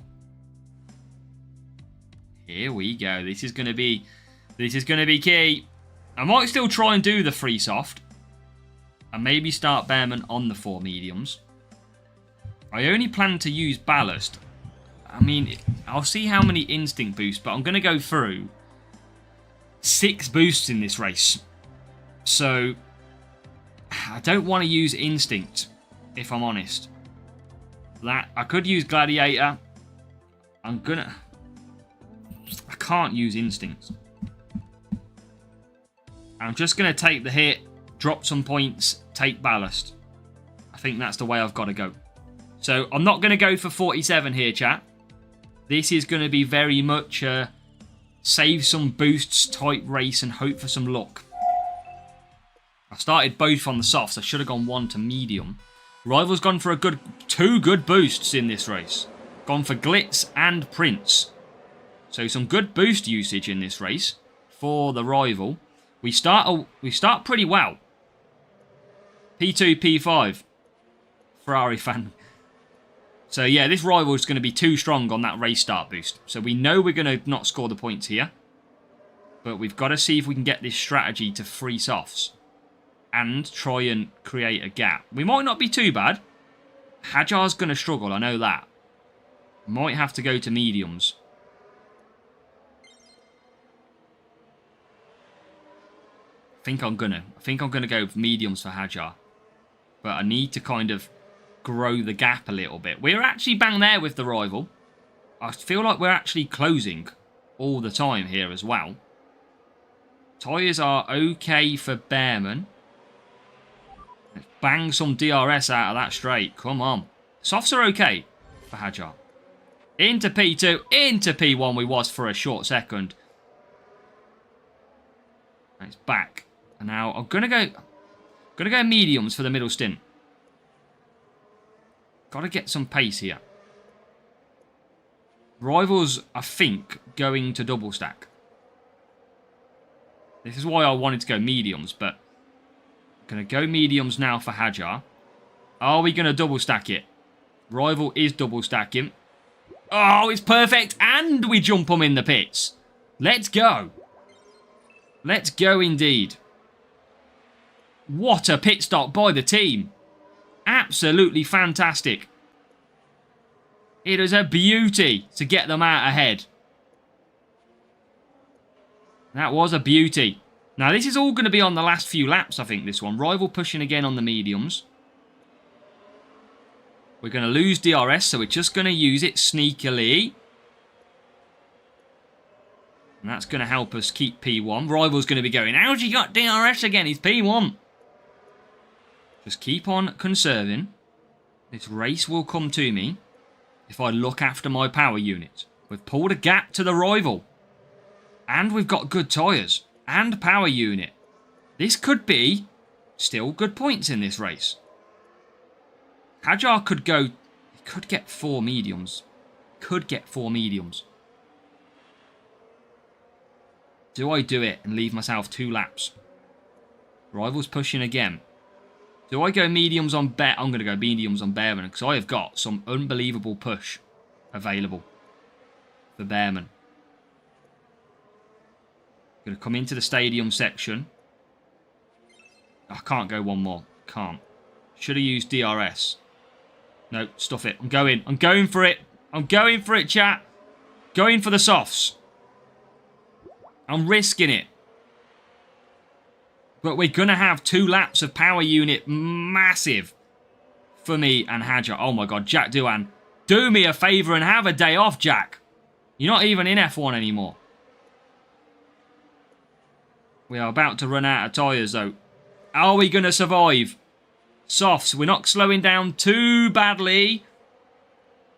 Here we go. This is going to be key. I might still try and do the free soft. And maybe start Bearman on the 4 mediums. I only plan to use ballast. I mean, I'll see how many instinct boosts, but I'm going to go through 6 boosts in this race. So I don't want to use instinct, if I'm honest. That I could use gladiator. I can't use instincts. I'm just going to take the hit, drop some points, take ballast. I think that's the way I've got to go. So I'm not going to go for 47 here, chat. This is going to be very much a save some boosts type race and hope for some luck. I started both on the softs. I should have gone 1 to medium. Rival's gone for 2 good boosts in this race. Gone for Glitz and Prince. So some good boost usage in this race for the rival. We start pretty well. P2, P5. Ferrari fan. So yeah, this rival is going to be too strong on that race start boost. So we know we're going to not score the points here. But we've got to see if we can get this strategy to free softs. And try and create a gap. We might not be too bad. Hajar's going to struggle, I know that. Might have to go to mediums. I think I'm gonna go with mediums for Hajar. But I need to kind of grow the gap a little bit. We're actually bang there with the rival. I feel like we're actually closing all the time here as well. Tyres are okay for Bearman. Let's bang some DRS out of that straight. Come on. Softs are okay for Hajar. Into P2, into P1 we was for a short second. It's back. And now I'm gonna go mediums for the middle stint. Gotta get some pace here. Rivals, I think, going to double stack. This is why I wanted to go mediums, but I'm gonna go mediums now for Hajar. Are we gonna double stack it? Rival is double stacking. Oh, it's perfect, and we jump them in the pits. Let's go. Let's go indeed. What a pit stop by the team. Absolutely fantastic. It is a beauty to get them out ahead. That was a beauty. Now, this is all going to be on the last few laps, I think, this one. Rival pushing again on the mediums. We're going to lose DRS, so we're just going to use it sneakily. And that's going to help us keep P1. Rival's going to be going, how's he got DRS again? He's P1. Just keep on conserving. This race will come to me if I look after my power unit. We've pulled a gap to the rival. And we've got good tyres. And power unit. This could be still good points in this race. Hajar could go... He could get 4 mediums. Could get 4 mediums. Do I do it and leave myself 2 laps? Rival's pushing again. Do I go mediums on Bear? I'm going to go mediums on Bearman because I have got some unbelievable push available for Bearman. Going to come into the stadium section. I can't go one more. Can't. Should have used DRS. No, stuff it. I'm going. I'm going for it. I'm going for it, chat. Going for the softs. I'm risking it. But we're going to have 2 laps of power unit. Massive for me and Hajar. Oh my god, Jack Doohan. Do me a favour and have a day off, Jack. You're not even in F1 anymore. We are about to run out of tyres, though. Are we going to survive? Softs, we're not slowing down too badly.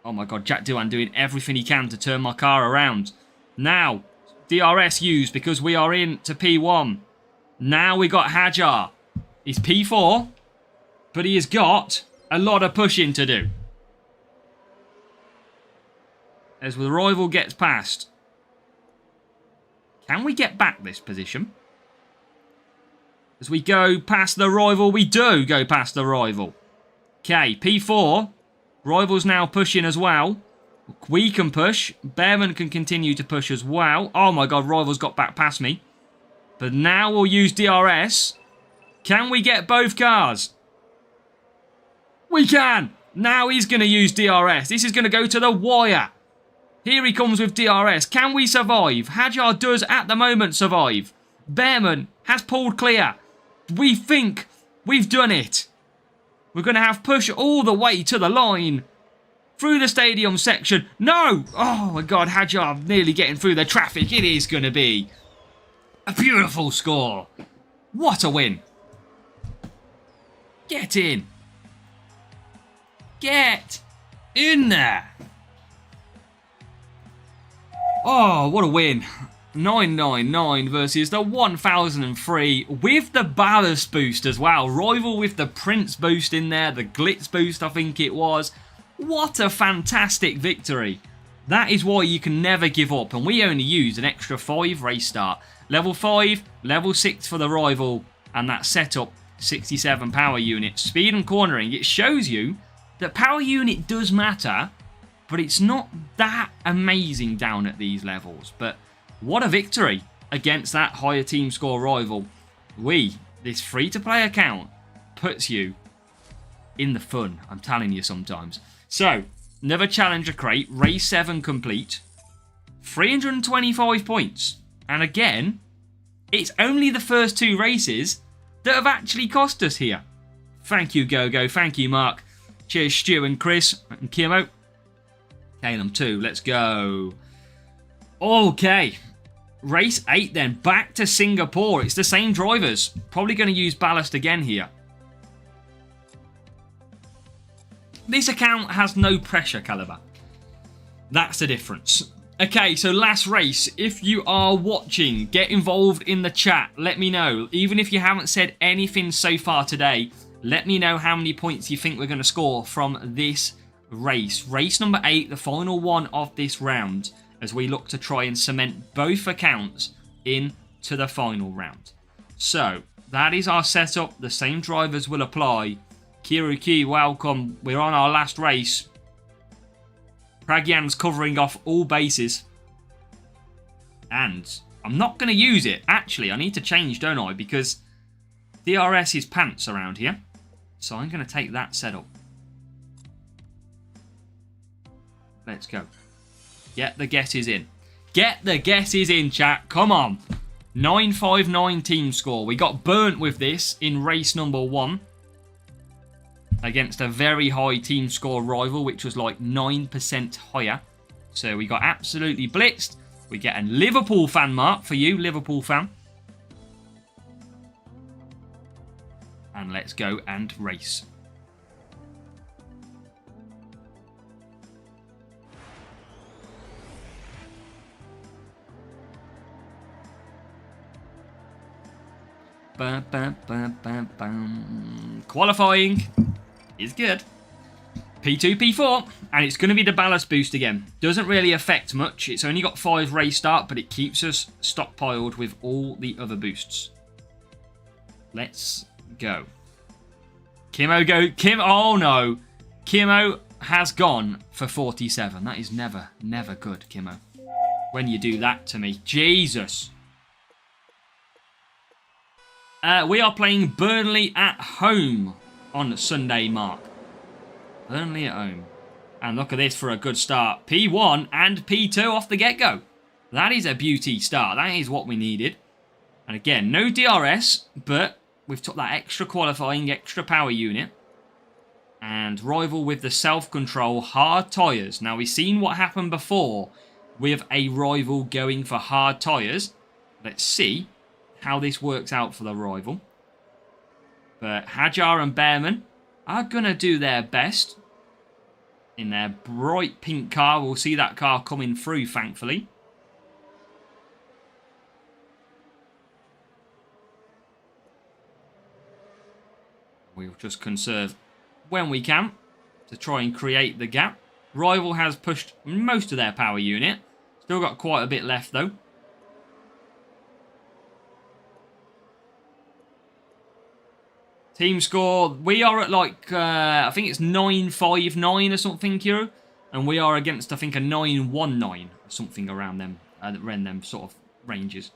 Oh my god, Jack Doohan doing everything he can to turn my car around. Now, DRS used because we are in to P1. Now we got Hajar. He's P4, but he has got a lot of pushing to do. As the rival gets past. Can we get back this position? As we go past the rival, we do go past the rival. Okay, P4. Rival's now pushing as well. We can push. Bearman can continue to push as well. Oh my god, rival's got back past me. But now we'll use DRS. Can we get both cars? We can! Now he's going to use DRS. This is going to go to the wire. Here he comes with DRS. Can we survive? Hajar does at the moment survive. Bearman has pulled clear. We think we've done it. We're going to have push all the way to the line. Through the stadium section. No! Oh my god, Hajar nearly getting through the traffic. It is going to be a beautiful score. What a win. Get in. Get in there. Oh, what a win. 999 versus the 1003 with the ballast boost as well. Rival with the Prince boost in there. The Glitz boost, I think it was. What a fantastic victory. That is why you can never give up. And we only used an extra 5 race start. Level 5, level 6 for the rival. And that setup 67 power unit. Speed and cornering. It shows you that power unit does matter, but it's not that amazing down at these levels. But what a victory against that higher team score rival. This free-to-play account puts you in the fun, I'm telling you sometimes. So, another Challenger crate, race 7 complete, 325 points. And again, it's only the first 2 races that have actually cost us here. Thank you, Gogo. Thank you, Mark. Cheers, Stu and Chris and Kimo. Calum 2, let's go. Okay. Race 8 then, back to Singapore. It's the same drivers. Probably going to use ballast again here. This account has no pressure caliber. That's the difference. Okay, so last race. If you are watching, get involved in the chat. Let me know. Even if you haven't said anything so far today, let me know how many points you think we're going to score from this race. Race number 8, the final one of this round, as we look to try and cement both accounts into the final round. So, that is our setup. The same drivers will apply. Kiruki, welcome. We're on our last race. Pragyan's covering off all bases. And I'm not going to use it. Actually, I need to change, don't I? Because DRS is pants around here. So I'm going to take that setup. Let's go. Get the guesses in. Get the guesses in, chat. Come on. 959 team score. We got burnt with this in race number 1. Against a very high team score rival, which was like 9% higher. So we got absolutely blitzed. We get a Liverpool fan mark for you, Liverpool fan. And let's go and race. Qualifying is good. P2, P4, and it's going to be the ballast boost again. Doesn't really affect much. It's only got 5 race start, but it keeps us stockpiled with all the other boosts. Let's go. Kimo go. Oh no. Kimo has gone for 47. That is never, never good, Kimo. When you do that to me. Jesus. We are playing Burnley at home on Sunday, Mark. Burnley at home. And look at this for a good start. P1 and P2 off the get-go. That is a beauty start. That is what we needed. And again, no DRS, but we've took that extra qualifying, extra power unit. And rival with the self-control hard tyres. Now, we've seen what happened before with a rival going for hard tyres. Let's see how this works out for the rival. But Hajar and Bearman are going to do their best. In their bright pink car. We'll see that car coming through, thankfully. We'll just conserve when we can to try and create the gap. Rival has pushed most of their power unit. Still got quite a bit left, though. Team score, we are at like, I think it's 959 or something, Kiro. And we are against, I think, a 919 or something around them, around them sort of ranges.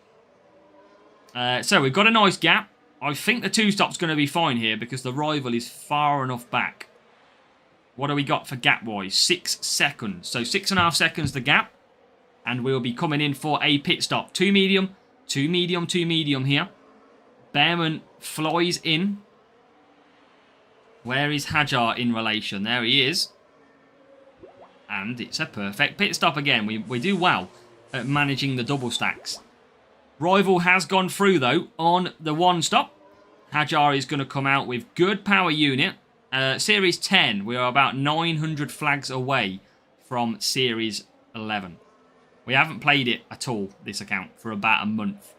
So we've got a nice gap. I think the 2-stop's going to be fine here because the rival is far enough back. What do we got for gap-wise? 6 seconds. So 6.5 seconds the gap. And we'll be coming in for a pit stop. 2 medium, 2 medium, 2 medium here. Bearman flies in. Where is Hajar in relation? There he is. And it's a perfect pit stop again. We do well at managing the double stacks. Rival has gone through, though, on the 1 stop. Hajar is going to come out with good power unit. Series 10, we are about 900 flags away from Series 11. We haven't played it at all, this account, for about a month.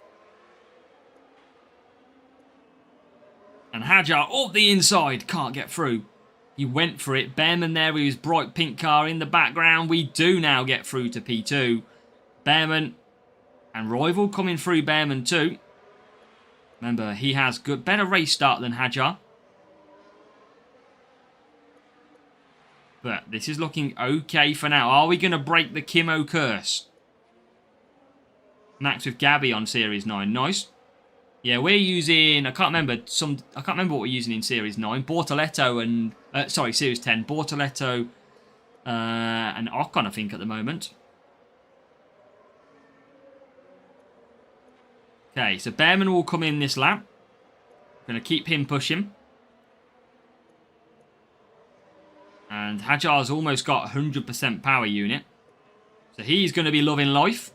And Hajar up the inside. Can't get through. He went for it. Bearman there with his bright pink car in the background. We do now get through to P2. Bearman and Rival coming through Bearman too. Remember, he has better race start than Hajar. But this is looking okay for now. Are we going to break the Kimo curse? Max with Gabby on Series 9. Nice. Yeah, we're using... I can't remember what we're using in Series 9. Bortoletto and... sorry, Series 10. Bortoletto and Ocon, I think, at the moment. Okay, so Behrman will come in this lap. Going to keep him pushing. And Hajar's almost got 100% power unit. So he's going to be loving life.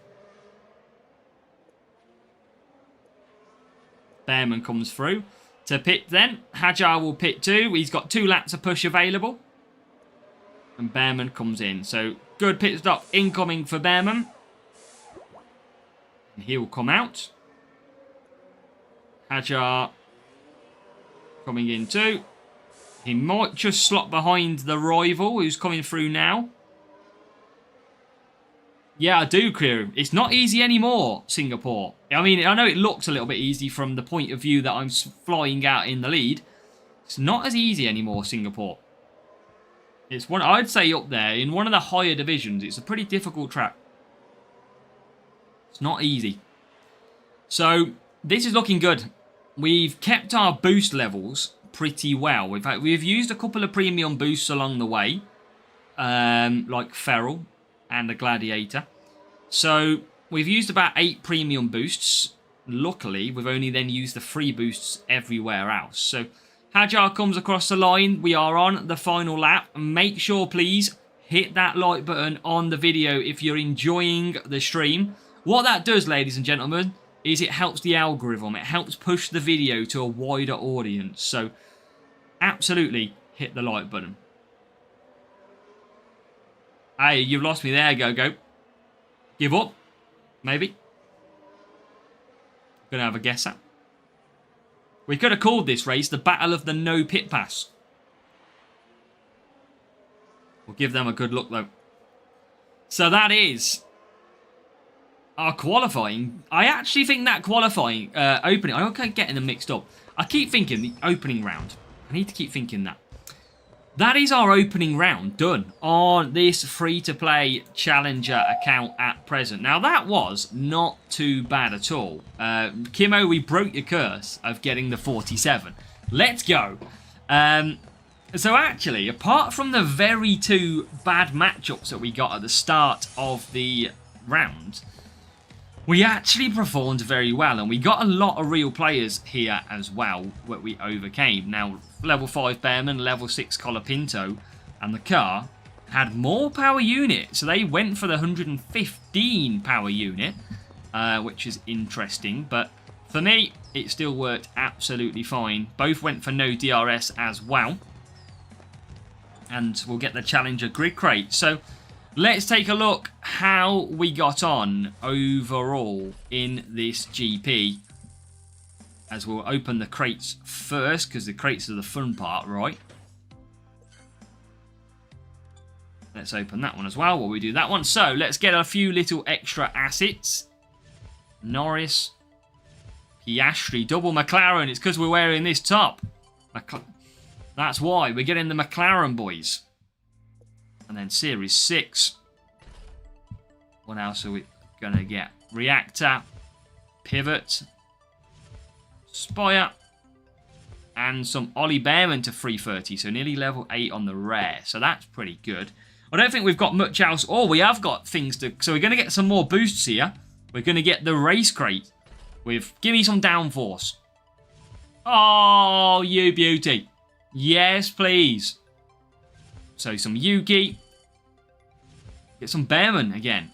Behrman comes through to pit then. Hajar will pit too. He's got 2 laps of push available. And Behrman comes in. So good pit stop incoming for Behrman. And he will come out. Hajar coming in too. He might just slot behind the rival who's coming through now. Yeah, I do, crew. It's not easy anymore, Singapore. I mean, I know it looks a little bit easy from the point of view that I'm flying out in the lead. It's not as easy anymore, Singapore. It's one, I'd say up there, in one of the higher divisions, it's a pretty difficult track. It's not easy. So, this is looking good. We've kept our boost levels pretty well. We've used a couple of premium boosts along the way, like Feral and the Gladiator. So we've used about 8 premium boosts. Luckily, we've only then used the free boosts everywhere else. So Hajar comes across the line. We are on the final lap. Make sure, please, hit that like button on the video if you're enjoying the stream. What that does, ladies and gentlemen, is it helps the algorithm. It helps push the video to a wider audience. So absolutely hit the like button. Hey, you've lost me there, Go. Give up? Maybe? Gonna have a guess at. We could have called this race the Battle of the No Pit Pass. We'll give them a good look, though. So that is our qualifying. I actually think that qualifying opening... I'm okay getting them mixed up. I keep thinking the opening round. I need to keep thinking that. That is our opening round done on this free-to-play Challenger account at present. Now, that was not too bad at all. Kimo, we broke your curse of getting the 47. Let's go. So, actually, apart from the very 2 bad matchups that we got at the start of the round, we actually performed very well, and we got a lot of real players here as well that we overcame. Now, level 5 Behrman, level 6 Colapinto, and the car had more power unit, so they went for the 115 power unit, which is interesting, but for me, it still worked absolutely fine. Both went for no DRS as well, and we'll get the Challenger grid crate. So let's take a look how we got on overall in this GP. As we'll open the crates first, because the crates are the fun part, right? Let's open that one as well while we do that one. So, let's get a few little extra assets. Norris. Piastri. Double McLaren. It's because we're wearing this top. That's why. We're getting the McLaren boys. And then Series 6. What else are we going to get? Reactor. Pivot. Spire. And some Ollie Behrman to 330. So nearly level 8 on the rare. So that's pretty good. I don't think we've got much else. Oh, we have got things to... So we're going to get some more boosts here. We're going to get the race crate with... Give me some downforce. Oh, you beauty. Yes, please. So some Yuki. Get some Behrman again.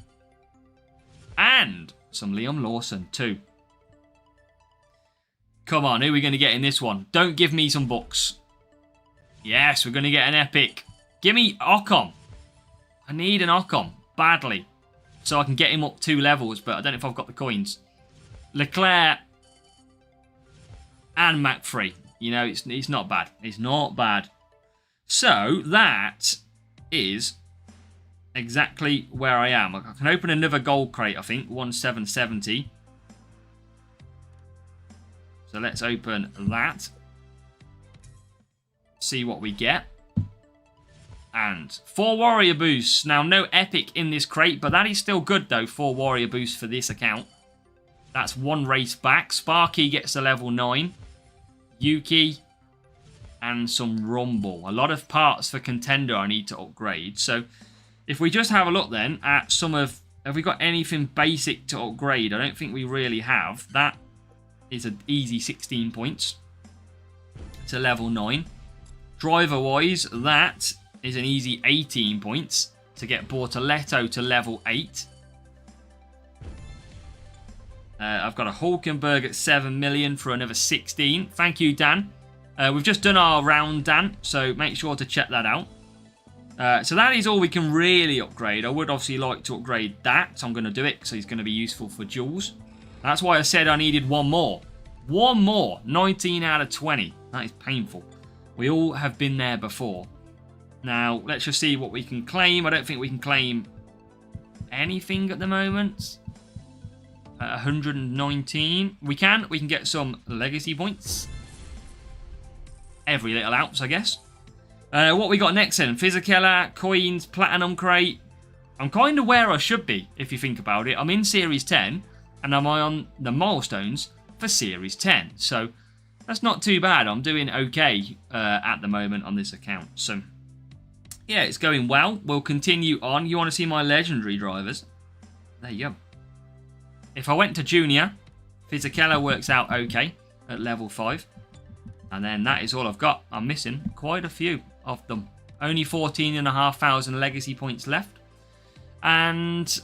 And some Liam Lawson too. Come on, who are we going to get in this one? Don't give me some books. Yes, we're going to get an epic. Give me Ocon. I need an Ocon badly. So I can get him up 2 levels, but I don't know if I've got the coins. Leclerc and McPhee. You know, it's not bad. It's not bad. So that is exactly where I am. I can open another gold crate, I think. 1770. So let's open that. See what we get. And 4 warrior boosts. Now, no epic in this crate, but that is still good, though. 4 warrior boosts for this account. That's 1 race back. Sparky gets a level 9. Yuki. And some Rumble. A lot of parts for Contender I need to upgrade. So, if we just have a look then at some of... Have we got anything basic to upgrade? I don't think we really have. That is an easy 16 points. To level 9. Driver-wise, that is an easy 18 points to get Bortoletto to level 8. I've got a Hulkenberg at 7 million for another 16. Thank you, Dan. We've just done our round, Dan, so make sure to check that out. So that is all we can really upgrade. I would obviously like to upgrade that, so I'm going to do it because he's going to be useful for Jules. That's why I said I needed one more. One more. 19 out of 20. That is painful. We all have been there before. Now, let's just see what we can claim. I don't think we can claim anything at the moment. 119. We can get some legacy points. Every little ounce, I guess. What we got next then? Fisichella, coins, platinum crate. I'm kind of where I should be, if you think about it. I'm in Series 10, and I'm on the milestones for Series 10. So, that's not too bad. I'm doing okay at the moment on this account. So, yeah, it's going well. We'll continue on. You want to see my legendary drivers? There you go. If I went to Junior, Fisichella works out okay at level 5. And then that is all I've got. I'm missing quite a few of them. Only 14,500 legacy points left. And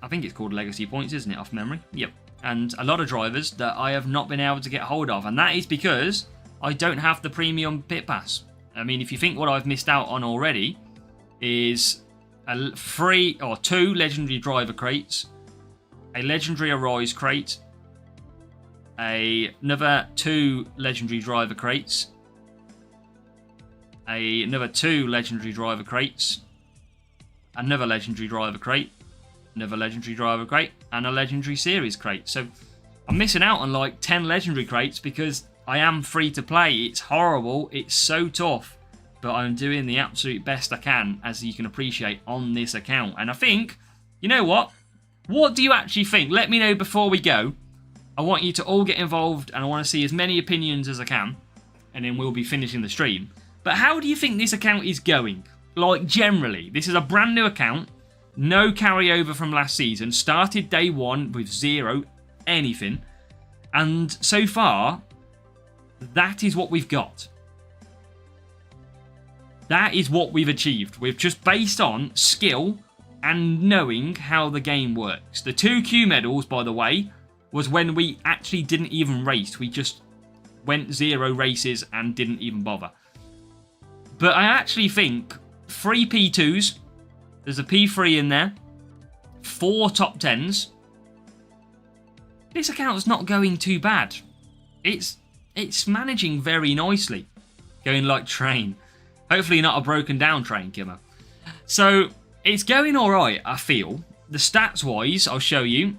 I think it's called legacy points, isn't it, off memory? Yep. And a lot of drivers that I have not been able to get hold of. And that is because I don't have the premium pit pass. I mean, if you think what I've missed out on already is a 3 or 2 legendary driver crates, a legendary Arise crate, another 2 legendary driver crates, another 2 legendary driver crates, another legendary driver crate, another legendary driver crate, and a legendary series crate. So I'm missing out on like 10 legendary crates because I am free to play. It's horrible. It's so tough. But I'm doing the absolute best I can, as you can appreciate, on this account. And I think, you know what? What do you actually think? Let me know before we go. I want you to all get involved, and I want to see as many opinions as I can. And then we'll be finishing the stream. But how do you think this account is going? Like, generally, this is a brand new account. No carryover from last season. Started day 1 with 0 anything. And so far, that is what we've got. That is what we've achieved. We've just based on skill and knowing how the game works. The 2 Q medals, by the way, was when we actually didn't even race. We just went 0 races and didn't even bother. But I actually think 3 P2s, there's a P3 in there, 4 top 10s. This account's not going too bad. It's managing very nicely. Going like train. Hopefully not a broken down train, Kimmer. So, it's going alright, I feel. The stats-wise, I'll show you.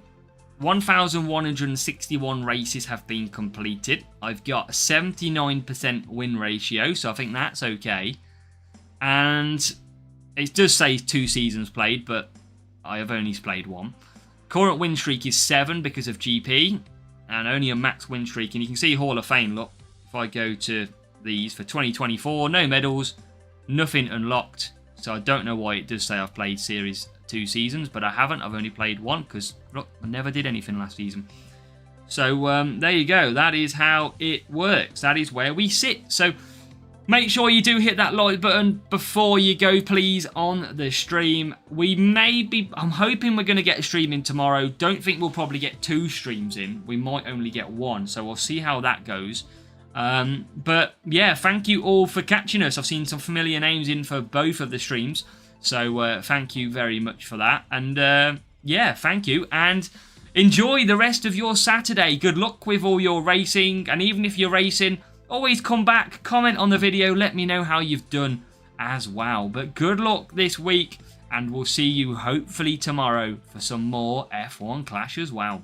1,161 races have been completed. I've got a 79% win ratio, so I think that's okay. And it does say 2 seasons played, but I have only played 1. Current win streak is 7 because of GP, and only a max win streak. And you can see Hall of Fame, look, if I go to these for 2024, no medals, nothing unlocked. So I don't know why it does say I've played Series 2 seasons, but I haven't. I've only played 1 because, look, I never did anything last season. So there you go. That is how it works. That is where we sit. So make sure you do hit that like button before you go, please, on the stream. I'm hoping we're going to get a stream in tomorrow. Don't think we'll probably get 2 streams in. We might only get 1, so we'll see how that goes. But yeah, thank you all for catching us. I've seen some familiar names in for both of the streams, so thank you very much for that. And yeah, thank you, and enjoy the rest of your Saturday. Good luck with all your racing, and even if you're racing, always come back, comment on the video, let me know how you've done as well. But good luck this week, and we'll see you hopefully tomorrow for some more F1 Clash as well.